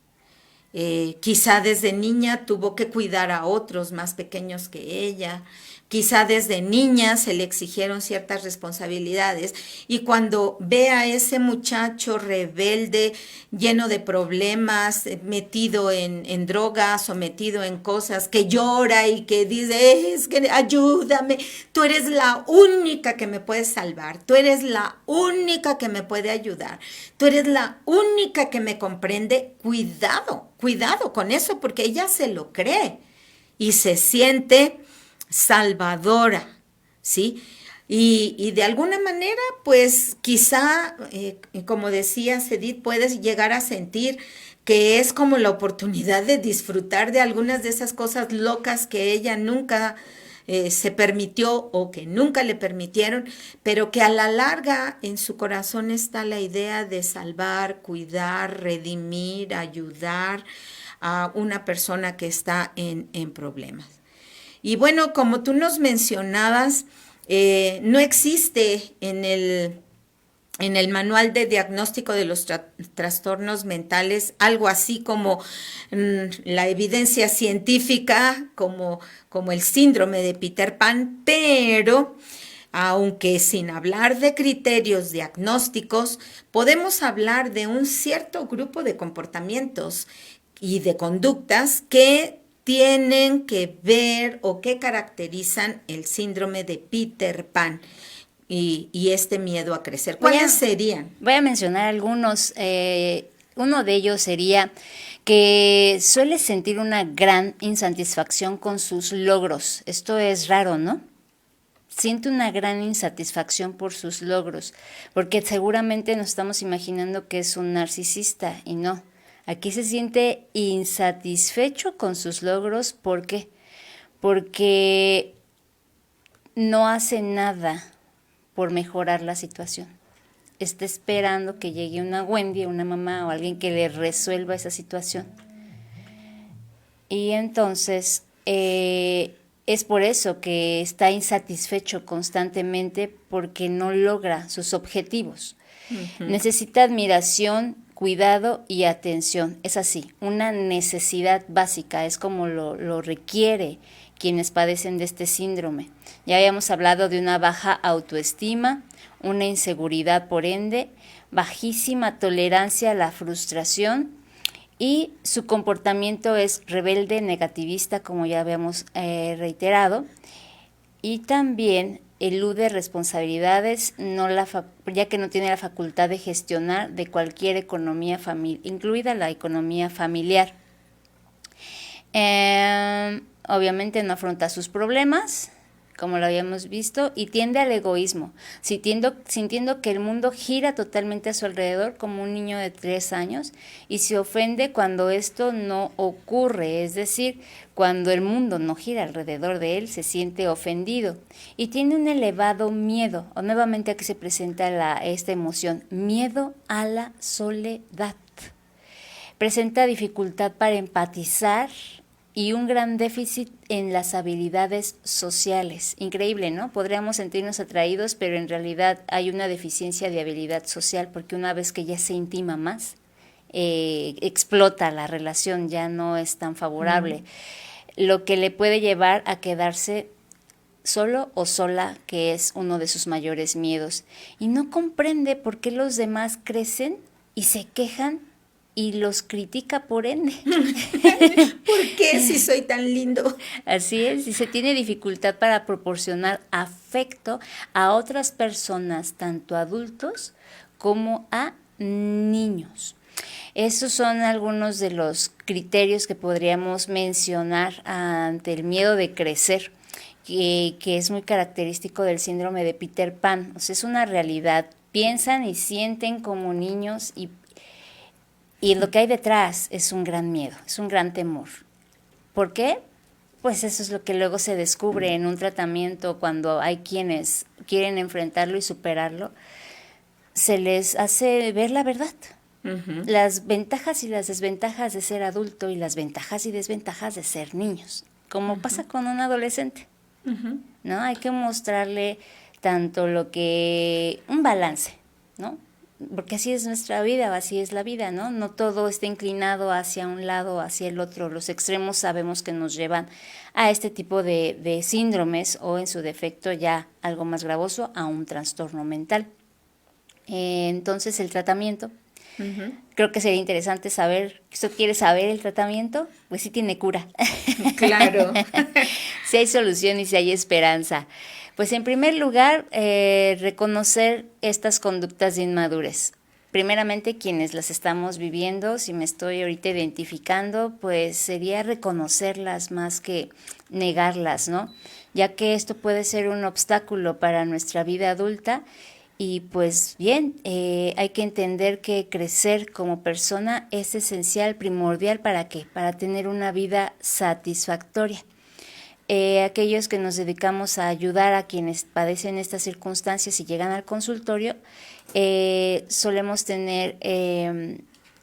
[SPEAKER 6] Quizá desde niña tuvo que cuidar a otros más pequeños que ella. Quizá desde niña se le exigieron ciertas responsabilidades y cuando ve a ese muchacho rebelde, lleno de problemas, metido en drogas o metido en cosas, que llora y que dice, es que ayúdame, tú eres la única que me puede salvar, tú eres la única que me puede ayudar, tú eres la única que me comprende. Cuidado con eso porque ella se lo cree y se siente salvadora, ¿sí? Y de alguna manera, pues quizá, como decía Edith, puedes llegar a sentir que es como la oportunidad de disfrutar de algunas de esas cosas locas que ella nunca se permitió o que nunca le permitieron, pero que a la larga en su corazón está la idea de salvar, cuidar, redimir, ayudar a una persona que está en problemas. Y bueno, como tú nos mencionabas, no existe en el manual de diagnóstico de los trastornos mentales algo así como la evidencia científica, como el síndrome de Peter Pan, pero aunque sin hablar de criterios diagnósticos, podemos hablar de un cierto grupo de comportamientos y de conductas que tienen que ver o que caracterizan el síndrome de Peter Pan y este miedo a crecer. ¿Cuáles serían?
[SPEAKER 7] Voy a mencionar algunos. Uno de ellos sería que suele sentir una gran insatisfacción con sus logros. Esto es raro, ¿no? Siente una gran insatisfacción por sus logros, porque seguramente nos estamos imaginando que es un narcisista y no. Aquí se siente insatisfecho con sus logros. ¿Por qué? Porque no hace nada por mejorar la situación. Está esperando que llegue una Wendy, una mamá o alguien que le resuelva esa situación. Y entonces es por eso que está insatisfecho constantemente porque no logra sus objetivos. Uh-huh. Necesita admiración, cuidado y atención. Es así, una necesidad básica, es como lo requiere quienes padecen de este síndrome. Ya habíamos hablado de una baja autoestima, una inseguridad por ende, bajísima tolerancia a la frustración y su comportamiento es rebelde, negativista, como ya habíamos reiterado, y también elude responsabilidades, ya que no tiene la facultad de gestionar de cualquier economía familiar, incluida la economía familiar. Obviamente no afronta sus problemas, como lo habíamos visto, y tiende al egoísmo, sintiendo que el mundo gira totalmente a su alrededor como un niño de 3 años y se ofende cuando esto no ocurre, es decir, cuando el mundo no gira alrededor de él, se siente ofendido y tiene un elevado miedo, o nuevamente aquí se presenta esta emoción, miedo a la soledad. Presenta dificultad para empatizar y un gran déficit en las habilidades sociales. Increíble, ¿no? Podríamos sentirnos atraídos, pero en realidad hay una deficiencia de habilidad social porque una vez que ya se intima más, explota la relación, ya no es tan favorable. Lo que le puede llevar a quedarse solo o sola, que es uno de sus mayores miedos. Y no comprende por qué los demás crecen y se quejan y los critica por ende.
[SPEAKER 6] ¿Por qué si soy tan lindo?
[SPEAKER 7] Así es, y se tiene dificultad para proporcionar afecto a otras personas, tanto adultos como a niños. Esos son algunos de los criterios que podríamos mencionar ante el miedo de crecer, que es muy característico del síndrome de Peter Pan. O sea, es una realidad. Piensan y sienten como niños y lo que hay detrás es un gran miedo, es un gran temor. ¿Por qué? Pues eso es lo que luego se descubre en un tratamiento cuando hay quienes quieren enfrentarlo y superarlo. Se les hace ver la verdad. Uh-huh. Las ventajas y las desventajas de ser adulto y las ventajas y desventajas de ser niños, como uh-huh. pasa con un adolescente. Uh-huh. ¿No? Hay que mostrarle tanto un balance, ¿no? Porque así es nuestra vida, así es la vida, ¿no? No todo está inclinado hacia un lado o hacia el otro. Los extremos sabemos que nos llevan a este tipo de síndromes o en su defecto ya algo más gravoso, a un trastorno mental. Entonces el tratamiento, uh-huh. creo que sería interesante saber, ¿usted quiere saber el tratamiento? Pues sí tiene cura.
[SPEAKER 6] Claro.
[SPEAKER 7] Si hay solución y si hay esperanza. Pues en primer lugar, reconocer estas conductas de inmadurez. Primeramente, quienes las estamos viviendo, si me estoy ahorita identificando, pues sería reconocerlas más que negarlas, ¿no? Ya que esto puede ser un obstáculo para nuestra vida adulta. Y pues bien, hay que entender que crecer como persona es esencial, primordial, ¿para qué? Para tener una vida satisfactoria. Aquellos que nos dedicamos a ayudar a quienes padecen estas circunstancias y llegan al consultorio, solemos tener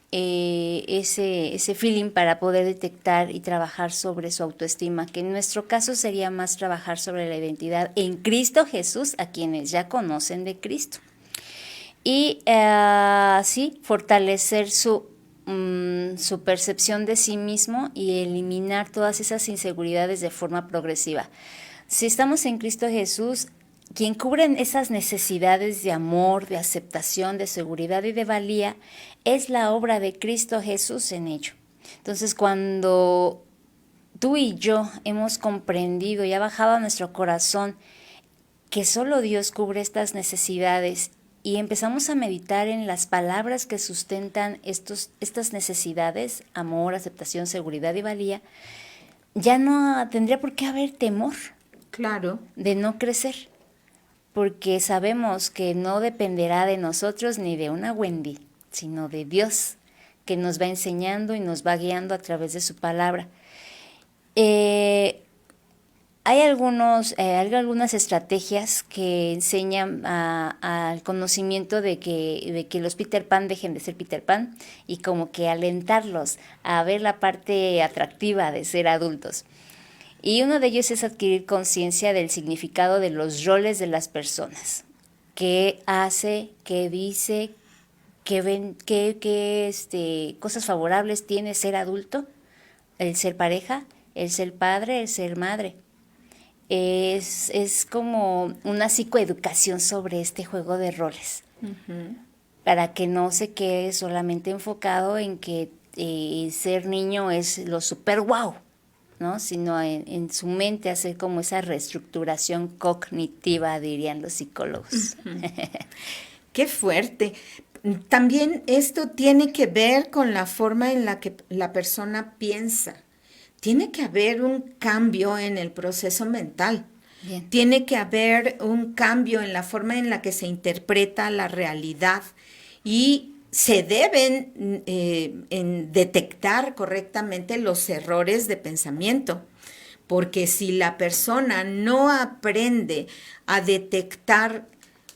[SPEAKER 7] ese feeling para poder detectar y trabajar sobre su autoestima, que en nuestro caso sería más trabajar sobre la identidad en Cristo Jesús, a quienes ya conocen de Cristo. Y así fortalecer su percepción de sí mismo y eliminar todas esas inseguridades de forma progresiva. Si estamos en Cristo Jesús, quien cubre esas necesidades de amor, de aceptación, de seguridad y de valía, es la obra de Cristo Jesús en ello. Entonces, cuando tú y yo hemos comprendido y ha bajado a nuestro corazón que solo Dios cubre estas necesidades y empezamos a meditar en las palabras que sustentan estas necesidades, amor, aceptación, seguridad y valía, ya no tendría por qué haber temor.
[SPEAKER 6] Claro.
[SPEAKER 7] De no crecer, porque sabemos que no dependerá de nosotros ni de una Wendy, sino de Dios, que nos va enseñando y nos va guiando a través de su palabra. Hay algunas estrategias que enseñan al conocimiento de que los Peter Pan dejen de ser Peter Pan y como que alentarlos a ver la parte atractiva de ser adultos. Y uno de ellos es adquirir conciencia del significado de los roles de las personas. ¿Qué hace? ¿Qué dice? ¿Qué cosas favorables tiene ser adulto? El ser pareja, el ser padre, el ser madre. Es como una psicoeducación sobre este juego de roles. Uh-huh. Para que no se quede solamente enfocado en que ser niño es lo super wow, ¿no? Sino en su mente hacer como esa reestructuración cognitiva, dirían los psicólogos.
[SPEAKER 6] Uh-huh. ¡Qué fuerte! También esto tiene que ver con la forma en la que la persona piensa. Tiene que haber un cambio en el proceso mental. Bien. Tiene que haber un cambio en la forma en la que se interpreta la realidad y se deben detectar correctamente los errores de pensamiento, porque si la persona no aprende a detectar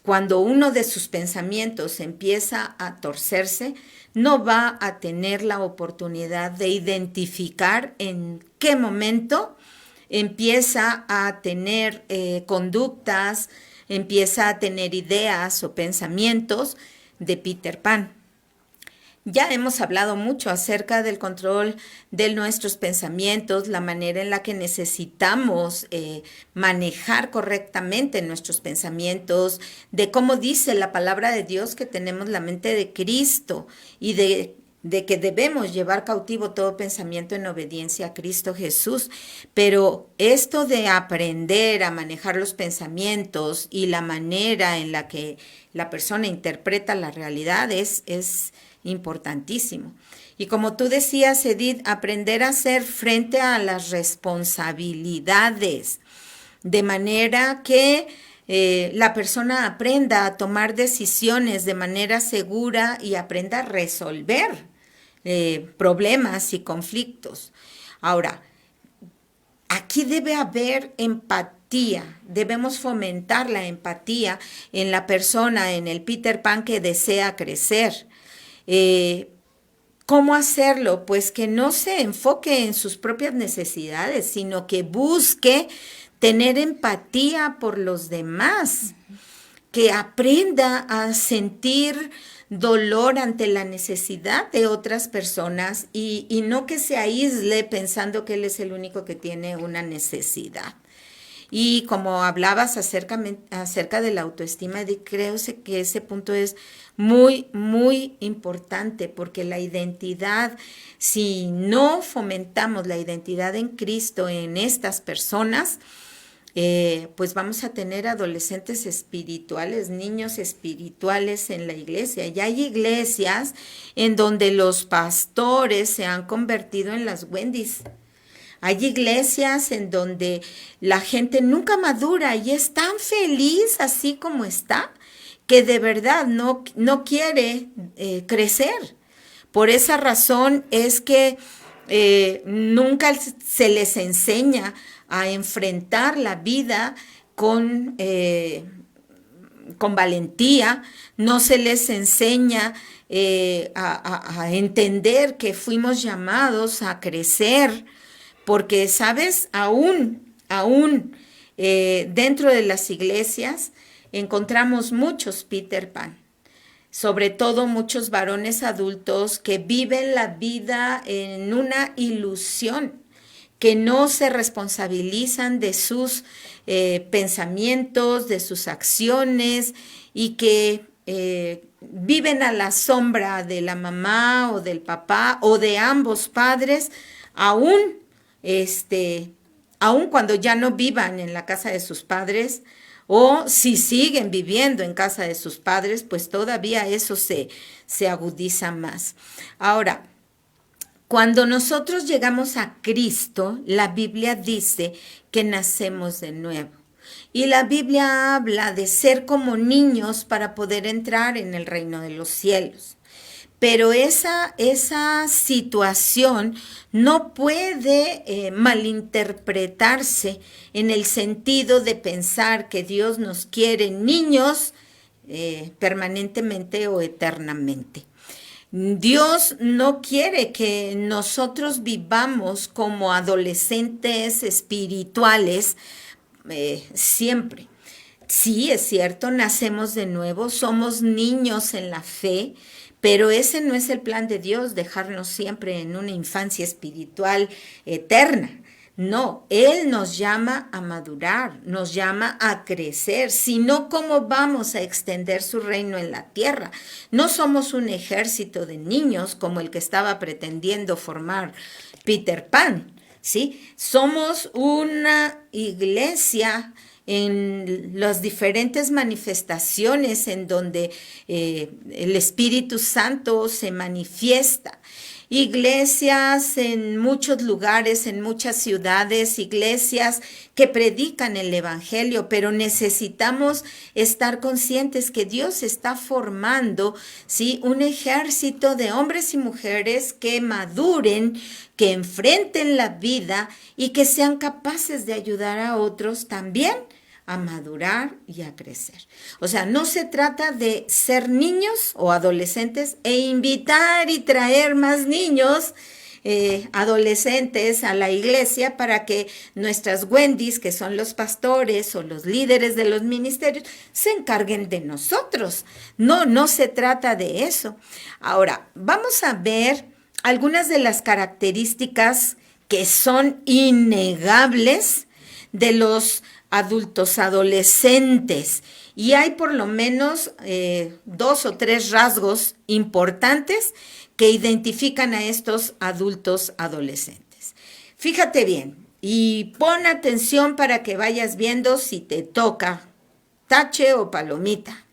[SPEAKER 6] cuando uno de sus pensamientos empieza a torcerse, no va a tener la oportunidad de identificar en qué momento empieza a tener conductas, empieza a tener ideas o pensamientos de Peter Pan. Ya hemos hablado mucho acerca del control de nuestros pensamientos, la manera en la que necesitamos manejar correctamente nuestros pensamientos, de cómo dice la palabra de Dios que tenemos la mente de Cristo y de de que debemos llevar cautivo todo pensamiento en obediencia a Cristo Jesús, pero esto de aprender a manejar los pensamientos y la manera en la que la persona interpreta la realidad es importantísimo. Y como tú decías, Edith, aprender a hacer frente a las responsabilidades, de manera que la persona aprenda a tomar decisiones de manera segura y aprenda a resolver problemas y conflictos. Ahora, aquí debe haber empatía, debemos fomentar la empatía en la persona, en el Peter Pan que desea crecer. ¿Cómo hacerlo? Pues que no se enfoque en sus propias necesidades, sino que busque tener empatía por los demás, que aprenda a sentir dolor ante la necesidad de otras personas y no que se aísle pensando que él es el único que tiene una necesidad. Y como hablabas acerca de la autoestima, creo que ese punto es muy, muy importante, porque la identidad, si no fomentamos la identidad en Cristo en estas personas, pues vamos a tener adolescentes espirituales, niños espirituales en la iglesia. Ya hay iglesias en donde los pastores se han convertido en las Wendy's. Hay iglesias en donde la gente nunca madura y es tan feliz así como está, que de verdad no quiere crecer. Por esa razón es que nunca se les enseña a enfrentar la vida con valentía, no se les enseña a entender que fuimos llamados a crecer, porque, ¿sabes? Aún dentro de las iglesias encontramos muchos Peter Pan, sobre todo muchos varones adultos que viven la vida en una ilusión, que no se responsabilizan de sus pensamientos, de sus acciones, y que viven a la sombra de la mamá o del papá o de ambos padres, aún cuando ya no vivan en la casa de sus padres, o si siguen viviendo en casa de sus padres, pues todavía eso se agudiza más. Ahora, cuando nosotros llegamos a Cristo, la Biblia dice que nacemos de nuevo. Y la Biblia habla de ser como niños para poder entrar en el reino de los cielos. Pero esa situación no puede malinterpretarse en el sentido de pensar que Dios nos quiere niños permanentemente o eternamente. Dios no quiere que nosotros vivamos como adolescentes espirituales siempre. Sí, es cierto, nacemos de nuevo, somos niños en la fe, pero ese no es el plan de Dios, dejarnos siempre en una infancia espiritual eterna. No, Él nos llama a madurar, nos llama a crecer, sino cómo vamos a extender su reino en la tierra. No somos un ejército de niños como el que estaba pretendiendo formar Peter Pan, ¿sí? Somos una iglesia en las diferentes manifestaciones en donde el Espíritu Santo se manifiesta. Iglesias en muchos lugares, en muchas ciudades, iglesias que predican el Evangelio, pero necesitamos estar conscientes que Dios está formando, ¿sí?, un ejército de hombres y mujeres que maduren, que enfrenten la vida y que sean capaces de ayudar a otros también a madurar y a crecer. O sea, no se trata de ser niños o adolescentes e invitar y traer más niños adolescentes a la iglesia para que nuestras Wendy's, que son los pastores o los líderes de los ministerios, se encarguen de nosotros. No se trata de eso. Ahora, vamos a ver algunas de las características que son innegables de los adultos adolescentes, y hay por lo menos 2 o 3 rasgos importantes que identifican a estos adultos adolescentes. Fíjate bien y pon atención para que vayas viendo si te toca tache o palomita.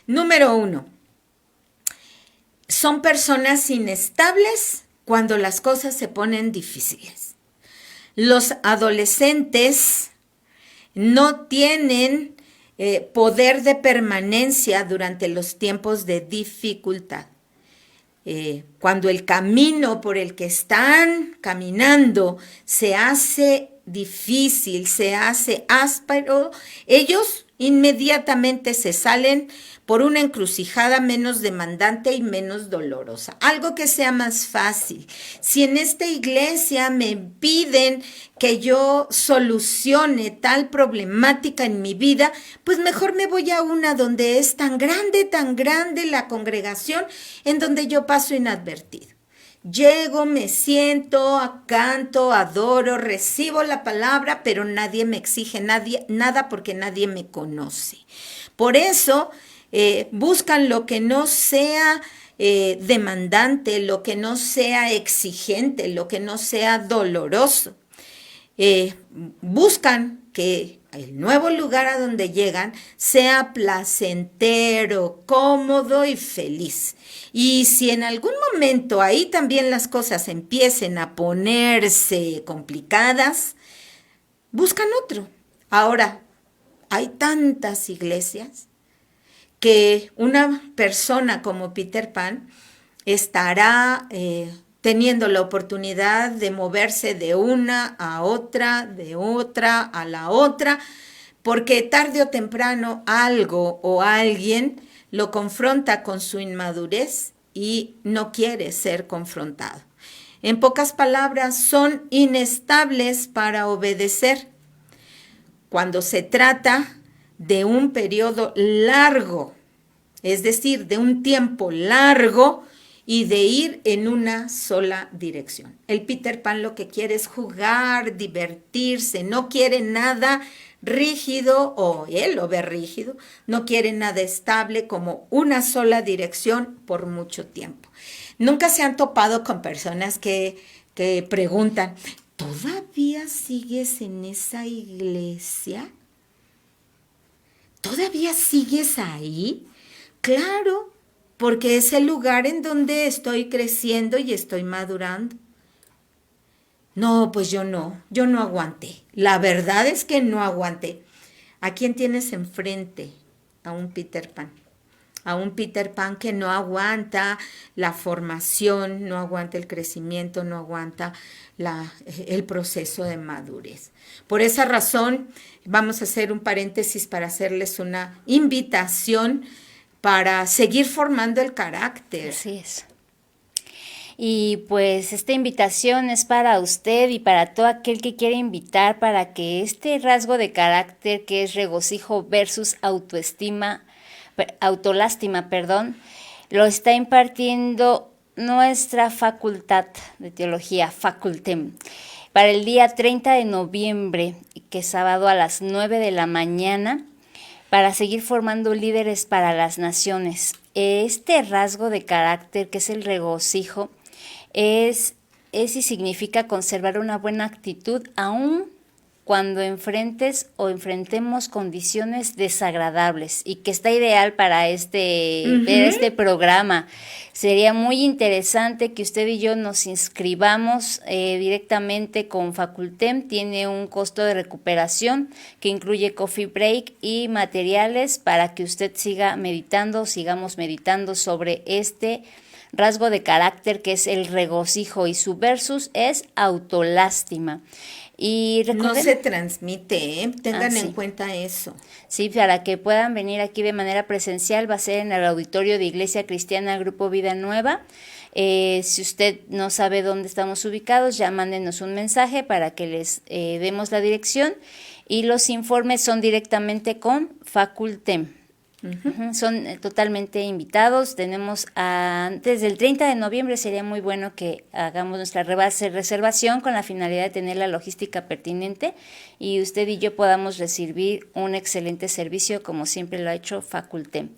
[SPEAKER 6] Número 1. Son personas inestables cuando las cosas se ponen difíciles. Los adolescentes no tienen poder de permanencia durante los tiempos de dificultad. Cuando el camino por el que están caminando se hace difícil, se hace áspero, ellos inmediatamente se salen por una encrucijada menos demandante y menos dolorosa, algo que sea más fácil. Si en esta iglesia me piden que yo solucione tal problemática en mi vida, pues mejor me voy a una donde es tan grande la congregación, en donde yo paso inadvertido. Llego, me siento, canto, adoro, recibo la palabra, pero nadie me exige nada porque nadie me conoce. Por eso buscan lo que no sea demandante, lo que no sea exigente, lo que no sea doloroso. Buscan que el nuevo lugar a donde llegan sea placentero, cómodo y feliz. Y si en algún momento ahí también las cosas empiecen a ponerse complicadas, buscan otro. Ahora, hay tantas iglesias que una persona como Peter Pan estará teniendo la oportunidad de moverse de una a otra, de otra a la otra, porque tarde o temprano algo o alguien lo confronta con su inmadurez y no quiere ser confrontado. En pocas palabras, son inestables para obedecer. Cuando se trata de un periodo largo, es decir, de un tiempo largo y de ir en una sola dirección. El Peter Pan lo que quiere es jugar, divertirse, no quiere nada rígido, o él lo ve rígido, no quiere nada estable como una sola dirección por mucho tiempo. Nunca se han topado con personas que preguntan, ¿todavía sigues en esa iglesia? ¿Todavía sigues ahí? Claro, porque es el lugar en donde estoy creciendo y estoy madurando. No, pues yo no aguanté. La verdad es que no aguanté. ¿A quién tienes enfrente? A un Peter Pan. A un Peter Pan que no aguanta la formación, no aguanta el crecimiento, no aguanta el proceso de madurez. Por esa razón, vamos a hacer un paréntesis para hacerles una invitación para seguir formando el carácter.
[SPEAKER 7] Así es. Y pues esta invitación es para usted y para todo aquel que quiere invitar para que este rasgo de carácter que es regocijo versus autolástima, lo está impartiendo nuestra facultad de teología, Facultem, para el día 30 de noviembre, que es sábado a las 9 de la mañana, para seguir formando líderes para las naciones. Este rasgo de carácter, que es el regocijo, es y significa conservar una buena actitud aún cuando enfrentemos condiciones desagradables, y que está ideal para este programa. Sería muy interesante que usted y yo nos inscribamos directamente con Facultem. Tiene un costo de recuperación que incluye coffee break y materiales para que usted sigamos meditando sobre este rasgo de carácter que es el regocijo, y su versus es autolástima. Y
[SPEAKER 6] no se transmite, tengan en cuenta eso.
[SPEAKER 7] Sí, para que puedan venir aquí de manera presencial, va a ser en el auditorio de Iglesia Cristiana Grupo Vida Nueva. Si usted no sabe dónde estamos ubicados, ya mándenos un mensaje para que les demos la dirección, y los informes son directamente con Facultem. Son totalmente invitados. Tenemos antes del 30 de noviembre, sería muy bueno que hagamos nuestra reservación con la finalidad de tener la logística pertinente y usted y yo podamos recibir un excelente servicio como siempre lo ha hecho Facultem.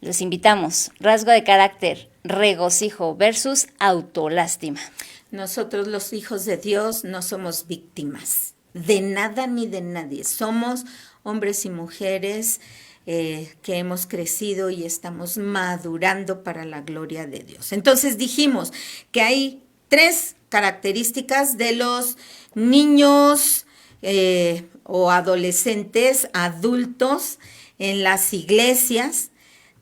[SPEAKER 7] Los invitamos. Rasgo de carácter, regocijo versus autolástima.
[SPEAKER 6] Nosotros los hijos de Dios no somos víctimas de nada ni de nadie. Somos hombres y mujeres que hemos crecido y estamos madurando para la gloria de Dios. Entonces dijimos que hay 3 características de los niños o adolescentes, adultos en las iglesias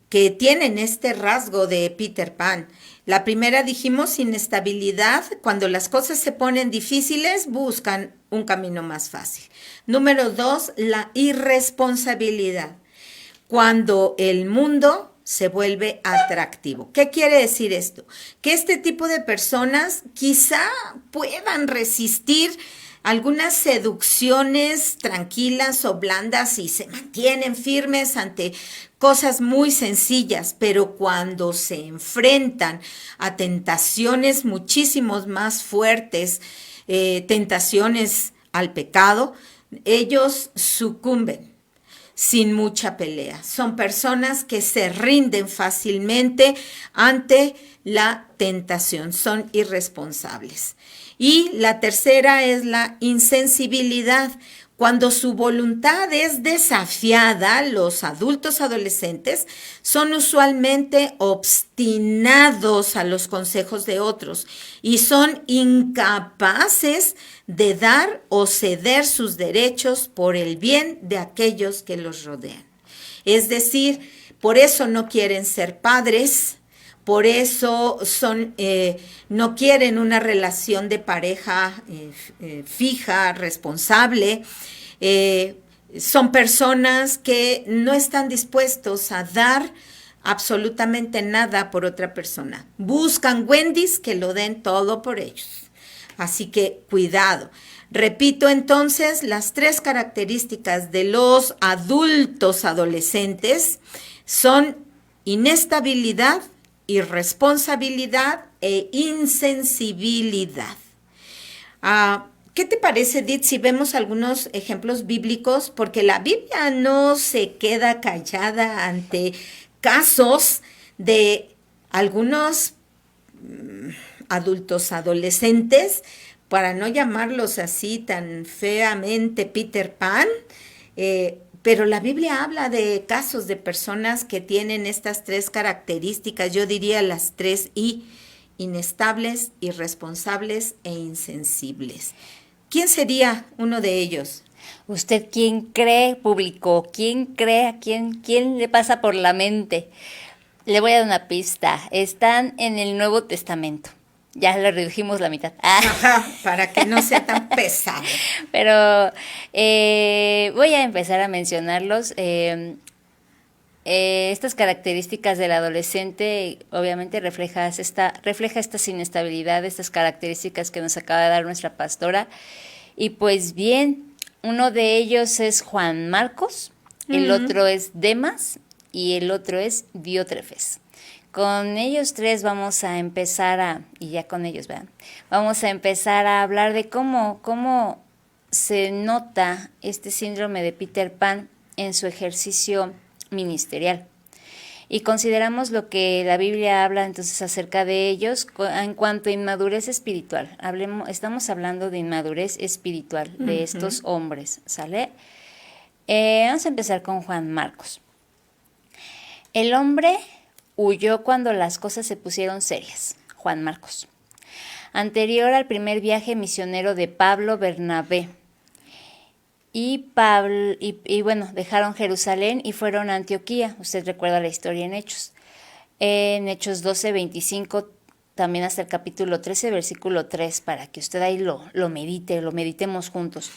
[SPEAKER 6] que tienen este rasgo de Peter Pan. La primera dijimos inestabilidad. Cuando las cosas se ponen difíciles, buscan un camino más fácil. Número 2, la irresponsabilidad. Cuando el mundo se vuelve atractivo. ¿Qué quiere decir esto? Que este tipo de personas quizá puedan resistir algunas seducciones tranquilas o blandas y se mantienen firmes ante cosas muy sencillas, pero cuando se enfrentan a tentaciones muchísimo más fuertes, tentaciones al pecado, ellos sucumben sin mucha pelea. Son personas que se rinden fácilmente ante la tentación, son irresponsables. Y la tercera es la insensibilidad. Cuando su voluntad es desafiada, los adultos adolescentes son usualmente obstinados a los consejos de otros y son incapaces de dar o ceder sus derechos por el bien de aquellos que los rodean. Es decir, por eso no quieren ser padres. Por eso no quieren una relación de pareja fija, responsable. Son personas que no están dispuestos a dar absolutamente nada por otra persona. Buscan Wendy's que lo den todo por ellos. Así que cuidado. Repito entonces, las 3 características de los adultos adolescentes son inestabilidad, irresponsabilidad e insensibilidad. ¿Qué te parece, Edith, si vemos algunos ejemplos bíblicos? Porque la Biblia no se queda callada ante casos de algunos adultos adolescentes, para no llamarlos así tan feamente Peter Pan, pero la Biblia habla de casos de personas que tienen estas 3 características, yo diría las 3 I, inestables, irresponsables e insensibles. ¿Quién sería uno de ellos?
[SPEAKER 7] ¿Usted quién cree, público? ¿Quién cree? ¿Quién le pasa por la mente? Le voy a dar una pista. Están en el Nuevo Testamento. Ya le redujimos la mitad.
[SPEAKER 6] Ajá, para que no sea tan pesado.
[SPEAKER 7] Pero voy a empezar a mencionarlos. Estas características del adolescente obviamente refleja estas inestabilidades, estas características que nos acaba de dar nuestra pastora. Y pues bien, uno de ellos es Juan Marcos, el otro es Demas y el otro es Diótrefes. Con ellos 3 vamos a empezar vamos a empezar a hablar de cómo se nota este síndrome de Peter Pan en su ejercicio ministerial. Y consideramos lo que la Biblia habla entonces acerca de ellos en cuanto a inmadurez espiritual. Estamos hablando de inmadurez espiritual de estos hombres, ¿sale? Vamos a empezar con Juan Marcos. El hombre huyó cuando las cosas se pusieron serias. Juan Marcos. Anterior al primer viaje misionero de Pablo Bernabé. Y dejaron Jerusalén y fueron a Antioquía. Usted recuerda la historia en Hechos. En Hechos 12, 25, también hasta el capítulo 13, versículo 3, para que usted ahí lo meditemos juntos.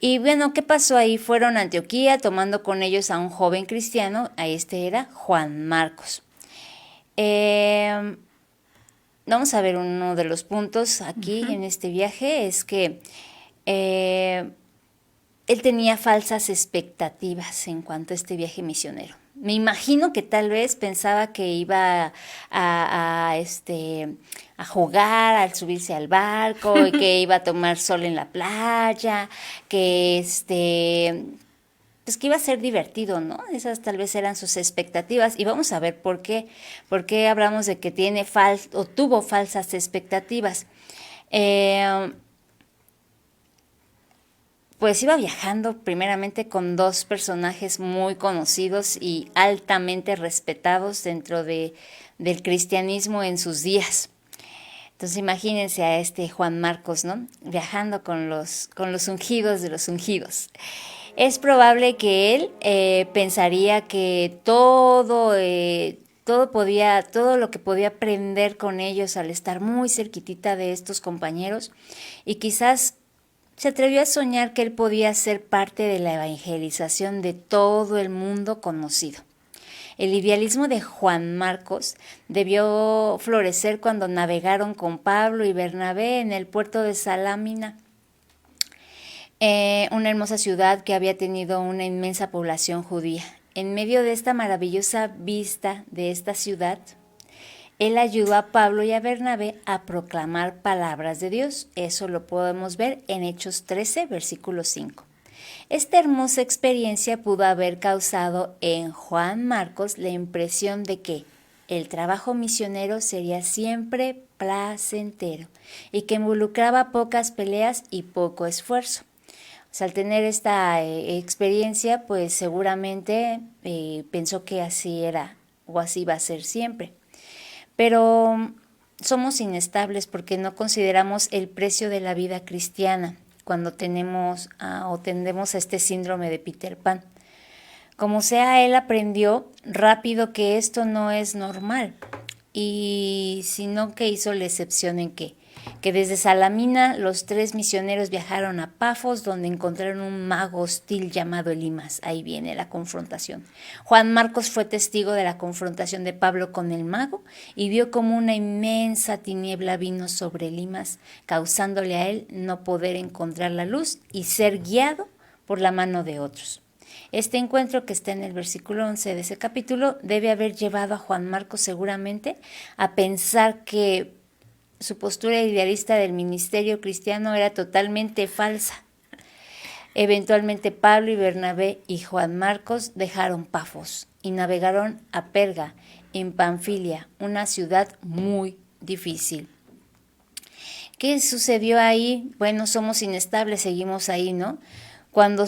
[SPEAKER 7] Y bueno, ¿qué pasó ahí? Fueron a Antioquía tomando con ellos a un joven cristiano. Ahí era Juan Marcos. Vamos a ver uno de los puntos aquí en este viaje, es que él tenía falsas expectativas en cuanto a este viaje misionero. Me imagino que tal vez pensaba que iba a jugar, al subirse al barco, y que iba a tomar sol en la playa, que pues que iba a ser divertido, ¿no? Esas tal vez eran sus expectativas y vamos a ver por qué hablamos de que tuvo falsas expectativas. Pues iba viajando primeramente con dos personajes muy conocidos y altamente respetados dentro del cristianismo en sus días. Entonces imagínense a este Juan Marcos, ¿no? Viajando con los ungidos de los ungidos. Es probable que él pensaría que todo lo que podía aprender con ellos al estar muy cerquitita de estos compañeros, y quizás se atrevió a soñar que él podía ser parte de la evangelización de todo el mundo conocido. El idealismo de Juan Marcos debió florecer cuando navegaron con Pablo y Bernabé en el puerto de Salamina, una hermosa ciudad que había tenido una inmensa población judía. En medio de esta maravillosa vista de esta ciudad, él ayudó a Pablo y a Bernabé a proclamar palabras de Dios. Eso lo podemos ver en Hechos 13, versículo 5. Esta hermosa experiencia pudo haber causado en Juan Marcos la impresión de que el trabajo misionero sería siempre placentero y que involucraba pocas peleas y poco esfuerzo. O sea, al tener esta experiencia, pues seguramente pensó que así era o así va a ser siempre. Pero somos inestables porque no consideramos el precio de la vida cristiana cuando tendemos a este síndrome de Peter Pan. Como sea, él aprendió rápido que esto no es normal, y sino que hizo la excepción en que desde Salamina los tres misioneros viajaron a Pafos, donde encontraron un mago hostil llamado Elimas. Ahí viene la confrontación. Juan Marcos fue testigo de la confrontación de Pablo con el mago y vio como una inmensa tiniebla vino sobre Elimas, causándole a él no poder encontrar la luz y ser guiado por la mano de otros. Este encuentro, que está en el versículo 11 de ese capítulo, debe haber llevado a Juan Marcos seguramente a pensar que su postura idealista del ministerio cristiano era totalmente falsa. Eventualmente Pablo y Bernabé y Juan Marcos dejaron Pafos y navegaron a Perga, en Panfilia, una ciudad muy difícil. ¿Qué sucedió ahí? Bueno, somos inestables, seguimos ahí, ¿no? Cuando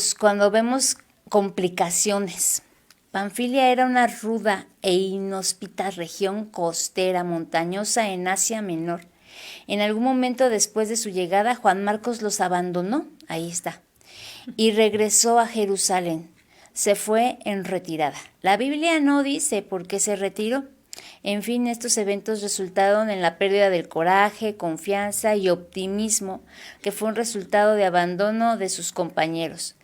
[SPEAKER 7] vemos complicaciones. Panfilia era una ruda e inhóspita región costera montañosa en Asia Menor. En algún momento después de su llegada, Juan Marcos los abandonó, ahí está, y regresó a Jerusalén. Se fue en retirada. La Biblia no dice por qué se retiró. En fin, estos eventos resultaron en la pérdida del coraje, confianza y optimismo, que fue un resultado de abandono de sus compañeros.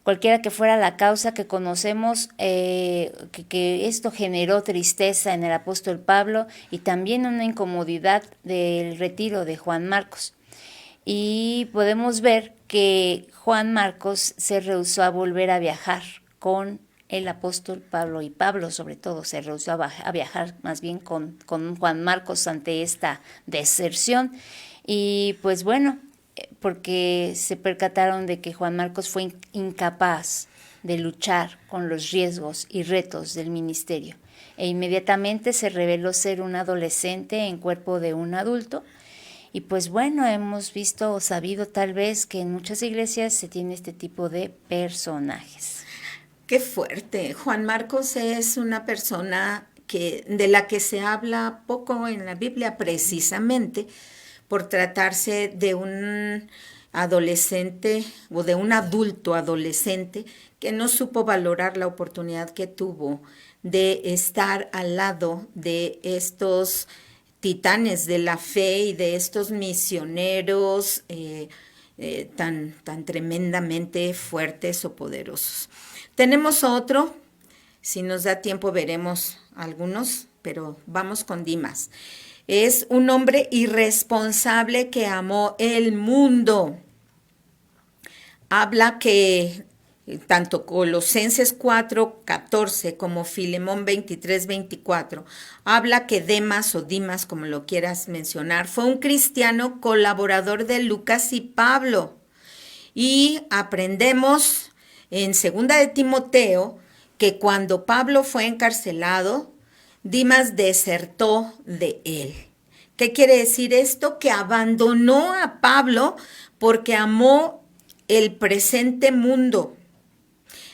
[SPEAKER 7] Cualquiera que fuera la causa que conocemos, que esto generó tristeza en el apóstol Pablo y también una incomodidad del retiro de Juan Marcos. Y podemos ver que Juan Marcos se rehusó a volver a viajar con el apóstol Pablo, y Pablo sobre todo se rehusó a viajar más bien con Juan Marcos ante esta deserción. Y pues bueno, porque se percataron de que Juan Marcos fue incapaz de luchar con los riesgos y retos del ministerio, e inmediatamente se reveló ser un adolescente en cuerpo de un adulto. Y pues bueno, hemos visto o sabido tal vez que en muchas iglesias se tiene este tipo de personajes.
[SPEAKER 6] Qué fuerte. Juan Marcos es una persona de la que se habla poco en la Biblia, precisamente por tratarse de un adolescente o de un adulto adolescente que no supo valorar la oportunidad que tuvo de estar al lado de estos titanes de la fe y de estos misioneros tan tremendamente fuertes o poderosos. Tenemos otro, si nos da tiempo veremos algunos, pero vamos con Dimas. Es un hombre irresponsable que amó el mundo. Habla que tanto Colosenses 4:14 como Filemón 23:24, habla que Demas o Dimas, como lo quieras mencionar, fue un cristiano colaborador de Lucas y Pablo. Y aprendemos en segunda de Timoteo que cuando Pablo fue encarcelado, Dimas desertó de él. ¿Qué quiere decir esto? Que abandonó a Pablo porque amó el presente mundo.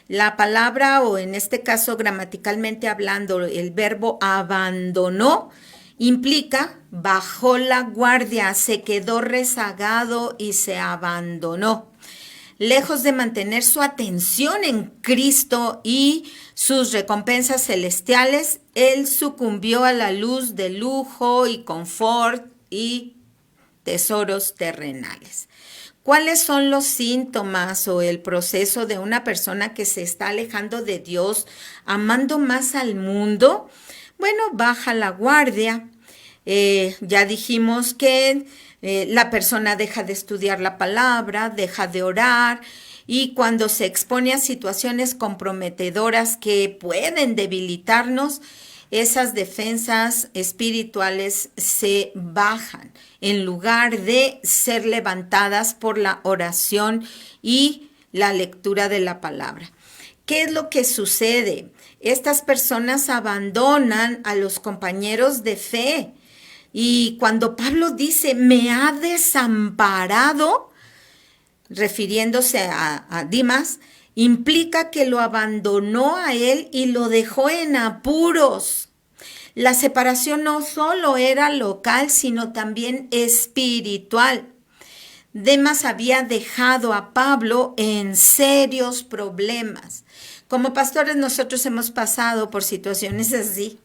[SPEAKER 6] La palabra, o en este caso gramaticalmente hablando, el verbo abandonó, implica bajó la guardia, se quedó rezagado y se abandonó. Lejos de mantener su atención en Cristo y sus recompensas celestiales, él sucumbió a la luz de lujo y confort y tesoros terrenales. ¿Cuáles son los síntomas o el proceso de una persona que se está alejando de Dios, amando más al mundo? Bueno, baja la guardia. Ya dijimos que la persona deja de estudiar la palabra, deja de orar, y cuando se expone a situaciones comprometedoras que pueden debilitarnos, esas defensas espirituales se bajan en lugar de ser levantadas por la oración y la lectura de la palabra. ¿Qué es lo que sucede? Estas personas abandonan a los compañeros de fe. Y cuando Pablo dice, me ha desamparado, refiriéndose a Dimas, implica que lo abandonó a él y lo dejó en apuros. La separación no solo era local, sino también espiritual. Demas había dejado a Pablo en serios problemas. Como pastores nosotros hemos pasado por situaciones así.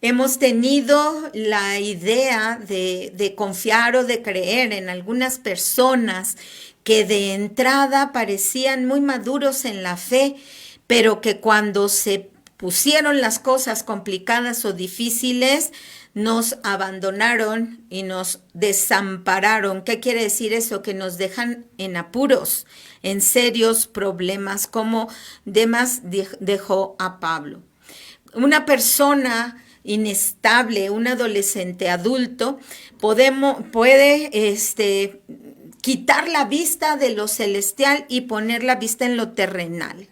[SPEAKER 6] Hemos tenido la idea de confiar o de creer en algunas personas que de entrada parecían muy maduros en la fe, pero que cuando se pusieron las cosas complicadas o difíciles, nos abandonaron y nos desampararon. ¿Qué quiere decir eso? Que nos dejan en apuros, en serios problemas, como Demas dejó a Pablo. Una persona inestable, un adolescente adulto, puede quitar la vista de lo celestial y poner la vista en lo terrenal.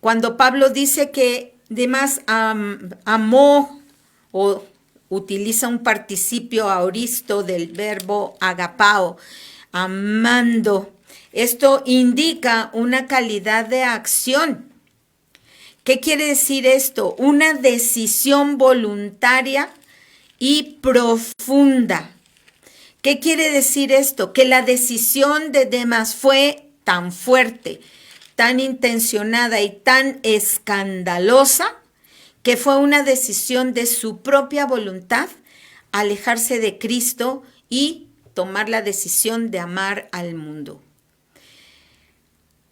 [SPEAKER 6] Cuando Pablo dice que Demas amó, o utiliza un participio aoristo del verbo agapao, amando, esto indica una calidad de acción. ¿Qué quiere decir esto? Una decisión voluntaria y profunda. ¿Qué quiere decir esto? Que la decisión de Demas fue tan fuerte, tan intencionada y tan escandalosa, que fue una decisión de su propia voluntad alejarse de Cristo y tomar la decisión de amar al mundo.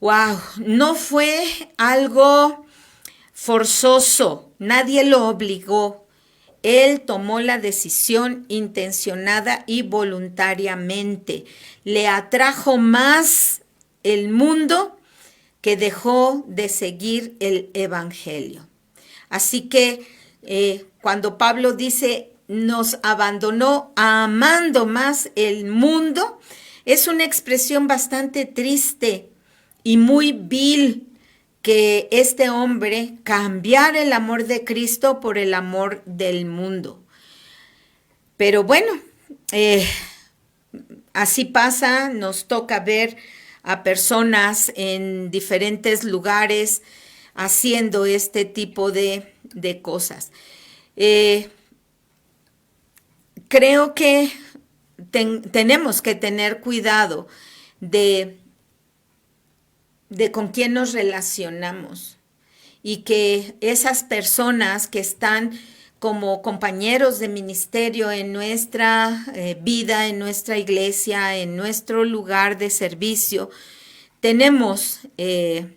[SPEAKER 6] ¡Wow! No fue algo forzoso, nadie lo obligó. Él tomó la decisión intencionada y voluntariamente. Le atrajo más el mundo que dejó de seguir el evangelio. Así que cuando Pablo dice nos abandonó amando más el mundo, es una expresión bastante triste y muy vil, que este hombre cambiara el amor de Cristo por el amor del mundo. Pero bueno, así pasa, nos toca ver a personas en diferentes lugares haciendo este tipo de cosas. Creo que tenemos que tener cuidado de con quién nos relacionamos, y que esas personas que están como compañeros de ministerio en nuestra vida, en nuestra iglesia, en nuestro lugar de servicio, tenemos que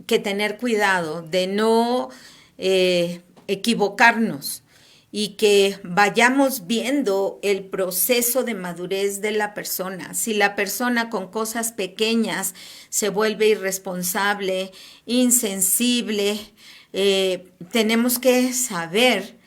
[SPEAKER 6] tener cuidado de no equivocarnos, y que vayamos viendo el proceso de madurez de la persona. Si la persona con cosas pequeñas se vuelve irresponsable, insensible, tenemos que saber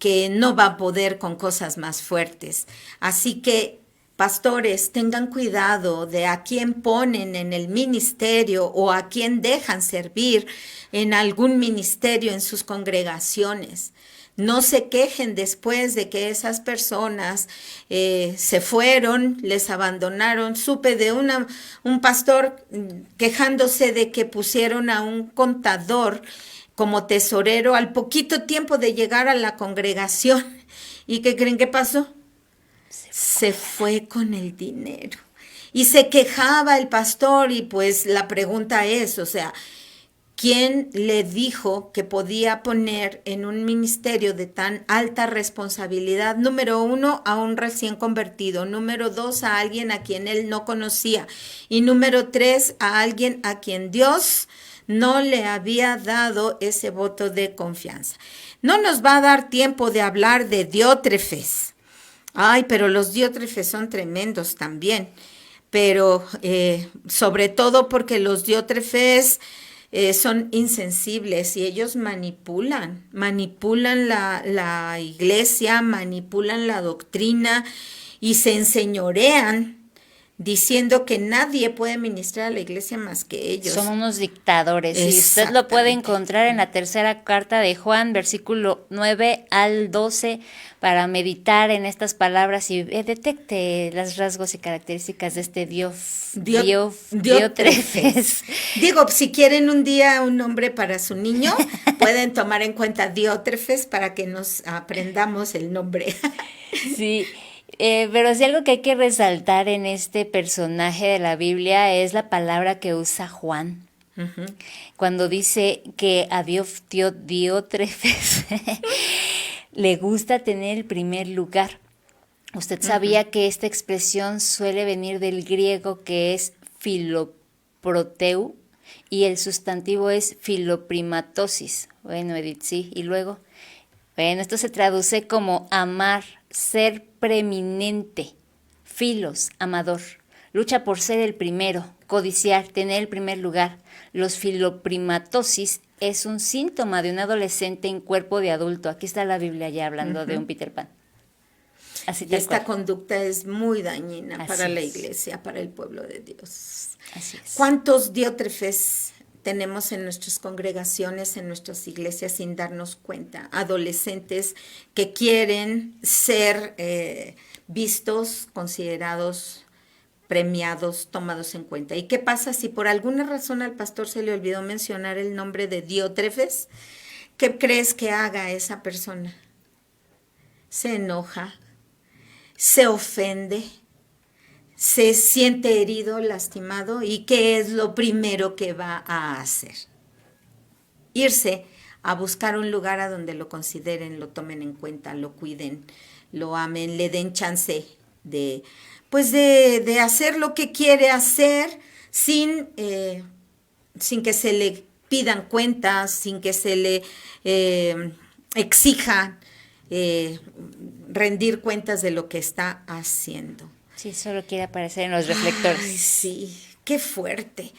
[SPEAKER 6] que no va a poder con cosas más fuertes. Así que Pastores, tengan cuidado de a quién ponen en el ministerio o a quién dejan servir en algún ministerio en sus congregaciones. No se quejen después de que esas personas se fueron, les abandonaron. Supe de un pastor quejándose de que pusieron a un contador como tesorero al poquito tiempo de llegar a la congregación. ¿Y qué creen que pasó? Se fue con el dinero. Y se quejaba el pastor y pues la pregunta es, o sea, ¿quién le dijo que podía poner en un ministerio de tan alta responsabilidad? Número 1, a un recién convertido. Número 2, a alguien a quien él no conocía. Y número 3, a alguien a quien Dios no le había dado ese voto de confianza. No nos va a dar tiempo de hablar de Diótrefes. Ay, pero los Diótrefes son tremendos también. Pero sobre todo porque los Diótrefes son insensibles y ellos manipulan la iglesia, manipulan la doctrina y se enseñorean diciendo que nadie puede ministrar a la iglesia más que ellos.
[SPEAKER 7] Son unos dictadores y usted lo puede encontrar en la tercera carta de Juan, versículo 9 al 12, para meditar en estas palabras y detecte los rasgos y características de este Diótrefes.
[SPEAKER 6] Digo, si quieren un día un nombre para su niño, pueden tomar en cuenta Diótrefes para que nos aprendamos el nombre.
[SPEAKER 7] Sí. Pero sí, algo que hay que resaltar en este personaje de la Biblia es la palabra que usa Juan. Uh-huh. Cuando dice que a Diótrefes le gusta tener el primer lugar. Usted sabía que esta expresión suele venir del griego, que es filoproteu, y el sustantivo es filoprimatosis. Bueno, Edith, sí, y luego... Bueno, esto se traduce como amar, ser preeminente, filos, amador, lucha por ser el primero, codiciar, tener el primer lugar. Los filoprimatosis es un síntoma de un adolescente en cuerpo de adulto. Aquí está la Biblia ya hablando de un Peter Pan. Así
[SPEAKER 6] y esta conducta es muy dañina para la iglesia, para el pueblo de Dios.
[SPEAKER 7] Así es.
[SPEAKER 6] ¿Cuántos Diótrefes tenemos en nuestras congregaciones, en nuestras iglesias sin darnos cuenta? Adolescentes que quieren ser vistos, considerados, premiados, tomados en cuenta. ¿Y qué pasa si por alguna razón al pastor se le olvidó mencionar el nombre de Diótrefes? ¿Qué crees que haga esa persona? Se enoja, se ofende, se siente herido, lastimado, ¿y qué es lo primero que va a hacer? Irse a buscar un lugar a donde lo consideren, lo tomen en cuenta, lo cuiden, lo amen, le den chance de hacer lo que quiere hacer sin que se le pidan cuentas, sin que se le exija rendir cuentas de lo que está haciendo.
[SPEAKER 7] Sí, solo quiere aparecer en los reflectores.
[SPEAKER 6] Ay, sí, qué fuerte.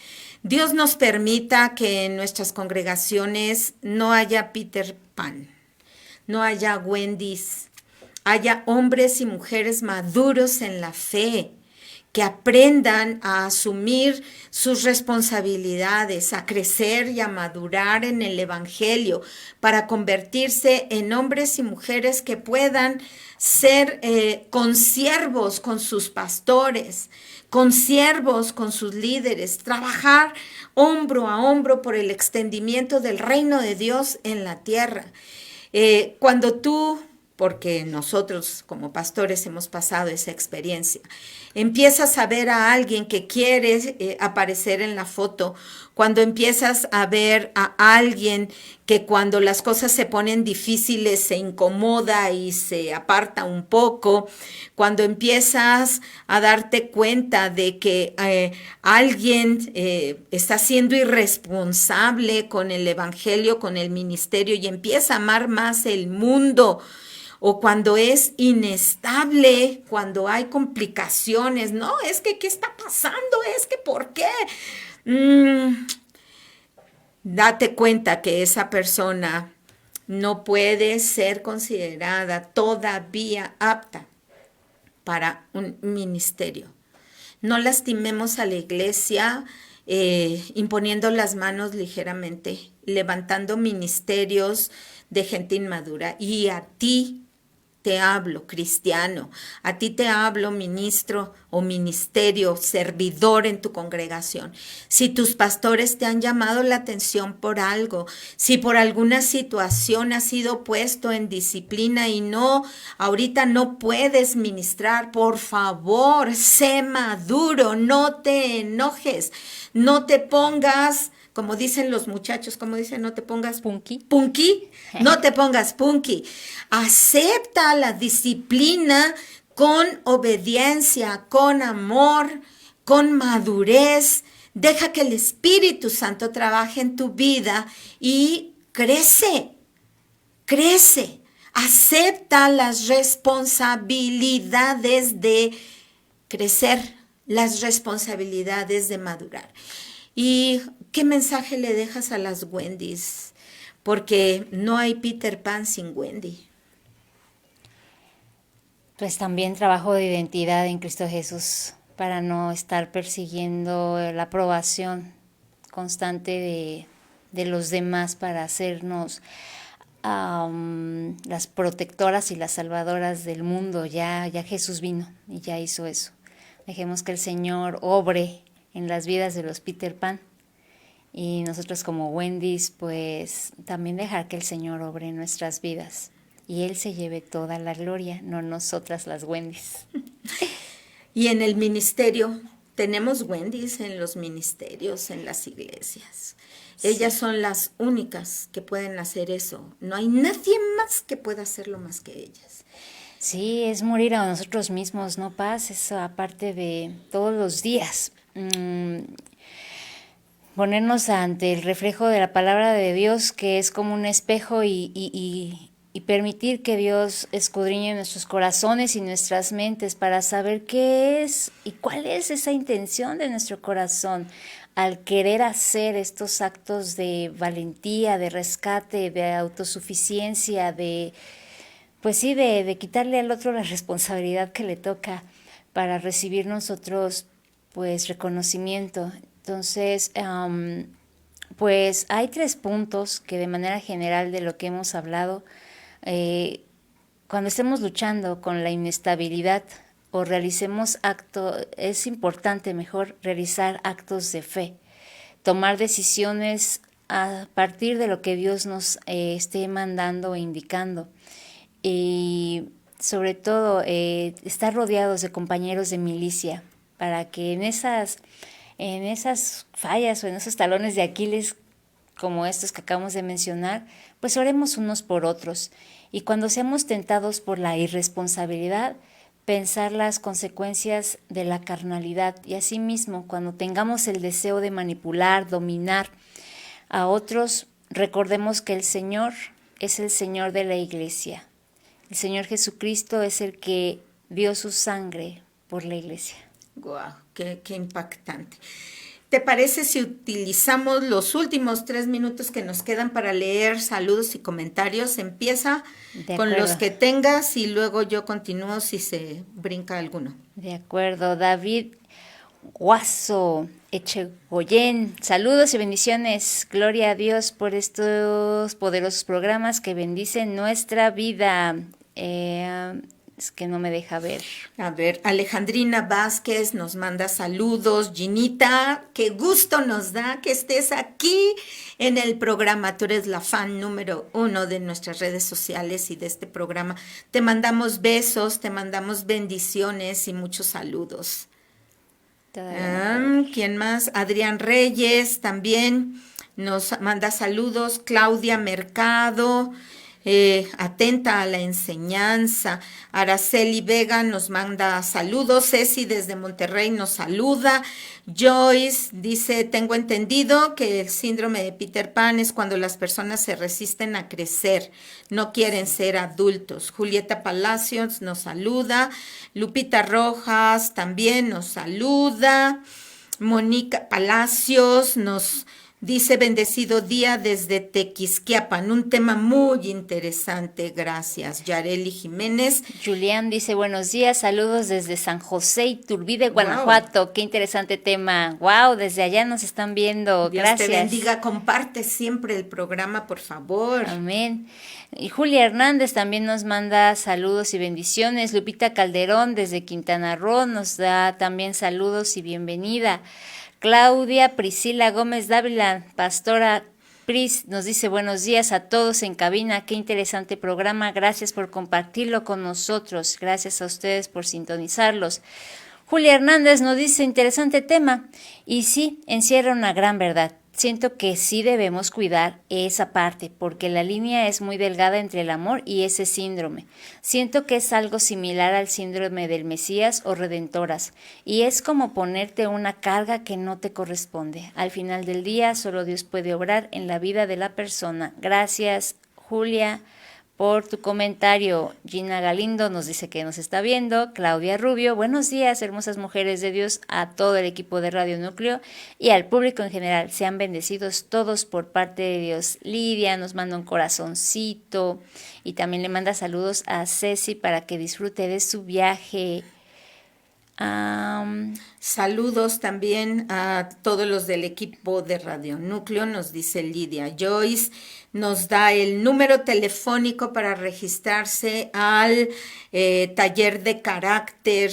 [SPEAKER 6] Dios nos permita que en nuestras congregaciones no haya Peter Pan, no haya Wendy's, haya hombres y mujeres maduros en la fe, que aprendan a asumir sus responsabilidades, a crecer y a madurar en el Evangelio para convertirse en hombres y mujeres que puedan ser consiervos con sus pastores, consiervos con sus líderes, trabajar hombro a hombro por el extendimiento del reino de Dios en la tierra. Cuando tú, porque nosotros como pastores hemos pasado esa experiencia, empiezas a ver a alguien que quiere aparecer en la foto, cuando empiezas a ver a alguien que cuando las cosas se ponen difíciles se incomoda y se aparta un poco, cuando empiezas a darte cuenta de que alguien está siendo irresponsable con el evangelio, con el ministerio y empieza a amar más el mundo, o cuando es inestable, cuando hay complicaciones, no, es que ¿qué está pasando? Es que ¿por qué? Date cuenta que esa persona no puede ser considerada todavía apta para un ministerio. No lastimemos a la iglesia imponiendo las manos ligeramente, levantando ministerios de gente inmadura. Y a ti te hablo, cristiano, a ti te hablo, ministro o ministerio, servidor en tu congregación. Si tus pastores te han llamado la atención por algo, si por alguna situación has sido puesto en disciplina y ahorita no puedes ministrar, por favor, sé maduro, no te enojes, no te pongas, como dicen los muchachos, como dicen, no te pongas
[SPEAKER 7] punky.
[SPEAKER 6] No te pongas punky. Acepta la disciplina con obediencia, con amor, con madurez. Deja que el Espíritu Santo trabaje en tu vida y crece. Acepta las responsabilidades de crecer, las responsabilidades de madurar. ¿Y qué mensaje le dejas a las Wendys? Porque no hay Peter Pan sin Wendy.
[SPEAKER 7] Pues también trabajo de identidad en Cristo Jesús para no estar persiguiendo la aprobación constante de los demás para hacernos las protectoras y las salvadoras del mundo. Ya Jesús vino y ya hizo eso. Dejemos que el Señor obre en las vidas de los Peter Pan y nosotros como Wendys pues también dejar que el Señor obre en nuestras vidas y Él se lleve toda la gloria, no nosotras las Wendys.
[SPEAKER 6] Y en el ministerio, tenemos Wendys en los ministerios, en las iglesias. Sí. Ellas son las únicas que pueden hacer eso. No hay nadie más que pueda hacerlo más que ellas.
[SPEAKER 7] Sí, es morir a nosotros mismos, ¿no, Paz? Eso aparte de todos los días. Ponernos ante el reflejo de la palabra de Dios, que es como un espejo, y permitir que Dios escudriñe nuestros corazones y nuestras mentes para saber qué es y cuál es esa intención de nuestro corazón al querer hacer estos actos de valentía, de rescate, de autosuficiencia, de quitarle al otro la responsabilidad que le toca para recibir nosotros pues reconocimiento. Entonces, pues hay 3 puntos que de manera general de lo que hemos hablado, cuando estemos luchando con la inestabilidad o realicemos actos, es importante mejor realizar actos de fe, tomar decisiones a partir de lo que Dios nos esté mandando e indicando. Y sobre todo estar rodeados de compañeros de milicia para que en esas fallas o en esos talones de Aquiles como estos que acabamos de mencionar, pues oremos unos por otros y cuando seamos tentados por la irresponsabilidad, pensar las consecuencias de la carnalidad y asimismo cuando tengamos el deseo de manipular, dominar a otros, recordemos que el Señor es el Señor de la iglesia. El Señor Jesucristo es el que dio su sangre por la iglesia.
[SPEAKER 6] ¡Guau! ¡Qué impactante! ¿Te parece si utilizamos los últimos 3 minutos que nos quedan para leer saludos y comentarios? Empieza con los que tengas y luego yo continúo si se brinca alguno.
[SPEAKER 7] De acuerdo. David Guaso Echegoyen, saludos y bendiciones. Gloria a Dios por estos poderosos programas que bendicen nuestra vida. Es que no me deja ver.
[SPEAKER 6] A ver, Alejandrina Vázquez nos manda saludos. Ginita, qué gusto nos da que estés aquí en el programa. Tú eres la fan número 1 de nuestras redes sociales y de este programa. Te mandamos besos, te mandamos bendiciones y muchos saludos. ¿Quién más? Adrián Reyes también nos manda saludos. Claudia Mercado. Atenta a la enseñanza. Araceli Vega nos manda saludos. Ceci desde Monterrey nos saluda. Joyce dice, tengo entendido que el síndrome de Peter Pan es cuando las personas se resisten a crecer, no quieren ser adultos. Julieta Palacios nos saluda. Lupita Rojas también nos saluda. Mónica Palacios nos Dice, bendecido día desde Tequisquiapan, un tema muy interesante, gracias. Yareli Jiménez.
[SPEAKER 7] Julián dice, buenos días, saludos desde San José Iturbide, Guanajuato. Wow. Qué interesante tema. Wow, desde allá nos están viendo.
[SPEAKER 6] Dios
[SPEAKER 7] gracias.
[SPEAKER 6] Te bendiga, comparte siempre el programa, por favor.
[SPEAKER 7] Amén. Y Julia Hernández también nos manda saludos y bendiciones. Lupita Calderón desde Quintana Roo nos da también saludos y bienvenida. Claudia Priscila Gómez Dávila, pastora Pris, nos dice buenos días a todos en cabina, qué interesante programa, gracias por compartirlo con nosotros, gracias a ustedes por sintonizarlos. Julia Hernández nos dice interesante tema, y sí, encierra una gran verdad. Siento que sí debemos cuidar esa parte, porque la línea es muy delgada entre el amor y ese síndrome. Siento que es algo similar al síndrome del Mesías o Redentoras, y es como ponerte una carga que no te corresponde. Al final del día, solo Dios puede obrar en la vida de la persona. Gracias, Julia, por tu comentario. Gina Galindo nos dice que nos está viendo. Claudia Rubio, buenos días, hermosas mujeres de Dios, a todo el equipo de Radio Núcleo y al público en general. Sean bendecidos todos por parte de Dios. Lidia nos manda un corazoncito y también le manda saludos a Ceci para que disfrute de su viaje.
[SPEAKER 6] Saludos también a todos los del equipo de Radio Núcleo, nos dice Lidia. Joyce nos da el número telefónico para registrarse al taller de carácter.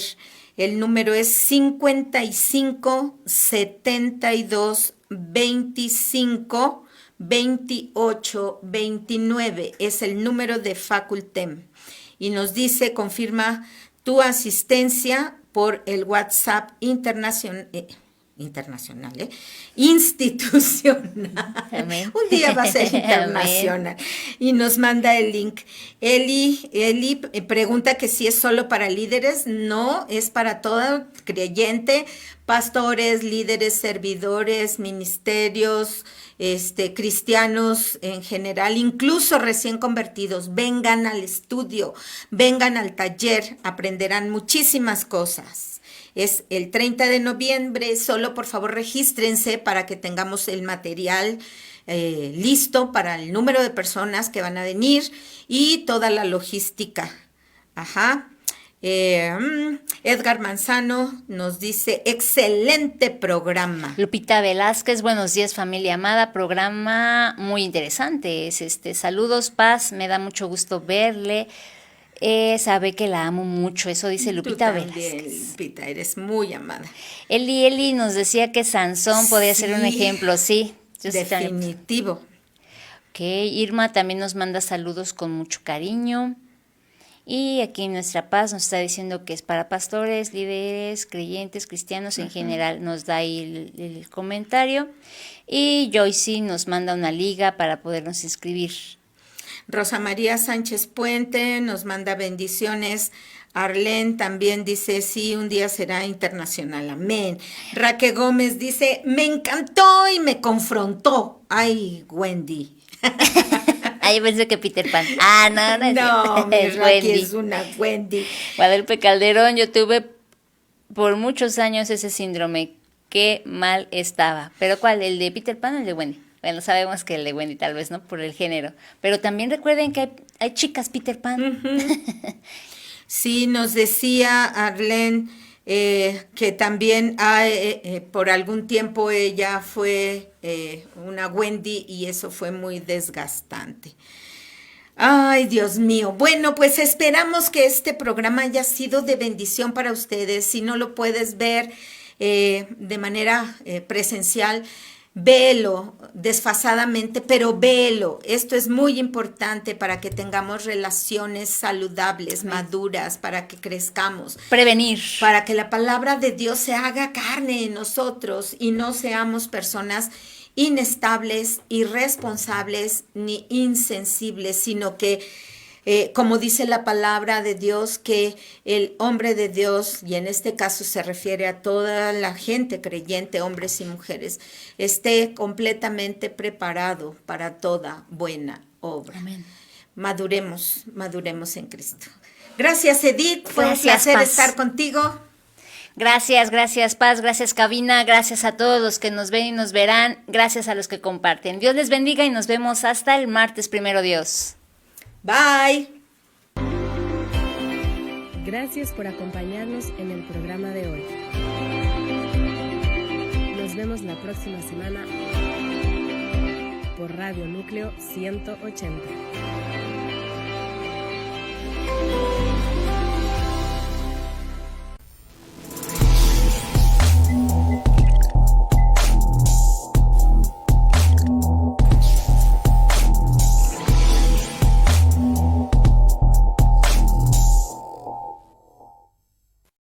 [SPEAKER 6] El número es 55 72 25 28 29. Es el número de Facultem. Y nos dice, confirma tu asistencia por el WhatsApp institucional.
[SPEAKER 7] Amén.
[SPEAKER 6] Un día va a ser internacional. Y nos manda el link. Eli pregunta que si es solo para líderes. No, es para todo creyente, pastores, líderes, servidores, ministerios, cristianos en general, incluso recién convertidos. Vengan al estudio, vengan al taller, aprenderán muchísimas cosas. Es el 30 de noviembre, solo por favor regístrense para que tengamos el material listo para el número de personas que van a venir y toda la logística. Ajá. Edgar Manzano nos dice, excelente programa.
[SPEAKER 7] Lupita Velázquez, buenos días familia amada, programa muy interesante. Saludos, paz, me da mucho gusto verle. Sabe que la amo mucho, eso dice Lupita Velázquez.
[SPEAKER 6] Lupita, eres muy amada.
[SPEAKER 7] Eli nos decía que Sansón podía ser un ejemplo, sí.
[SPEAKER 6] Definitivo.
[SPEAKER 7] Ok, Irma también nos manda saludos con mucho cariño. Y aquí Nuestra Paz nos está diciendo que es para pastores, líderes, creyentes, cristianos en general. Nos da ahí el comentario. Y Joyce nos manda una liga para podernos inscribir.
[SPEAKER 6] Rosa María Sánchez Puente nos manda bendiciones. Arlene también dice, sí, un día será internacional, amén. Raquel Gómez dice, me encantó y me confrontó. Ay, Wendy.
[SPEAKER 7] Ay, pensé que Peter Pan.
[SPEAKER 6] No,
[SPEAKER 7] es
[SPEAKER 6] Wendy. Es una Wendy.
[SPEAKER 7] Guadalupe Calderón, yo tuve por muchos años ese síndrome. Qué mal estaba. ¿Pero cuál? ¿El de Peter Pan o el de Wendy? Bueno, sabemos que el de Wendy tal vez, ¿no? Por el género. Pero también recuerden que hay chicas Peter Pan.
[SPEAKER 6] Uh-huh. Sí, nos decía Arlene que también por algún tiempo ella fue una Wendy y eso fue muy desgastante. Ay, Dios mío. Bueno, pues esperamos que este programa haya sido de bendición para ustedes. Si no lo puedes ver de manera presencial, véelo desfasadamente, pero véelo. Esto es muy importante para que tengamos relaciones saludables, maduras, para que crezcamos.
[SPEAKER 7] Prevenir.
[SPEAKER 6] Para que la palabra de Dios se haga carne en nosotros y no seamos personas inestables, irresponsables ni insensibles, sino que como dice la palabra de Dios, que el hombre de Dios, y en este caso se refiere a toda la gente creyente, hombres y mujeres, esté completamente preparado para toda buena obra.
[SPEAKER 7] Amén.
[SPEAKER 6] Maduremos en Cristo. Gracias, Edith. Fue un placer estar contigo.
[SPEAKER 7] Gracias Paz, gracias cabina, gracias a todos los que nos ven y nos verán, gracias a los que comparten. Dios les bendiga y nos vemos hasta el martes, primero Dios.
[SPEAKER 6] Bye.
[SPEAKER 1] Gracias por acompañarnos en el programa de hoy. Nos vemos la próxima semana por Radio Núcleo 180.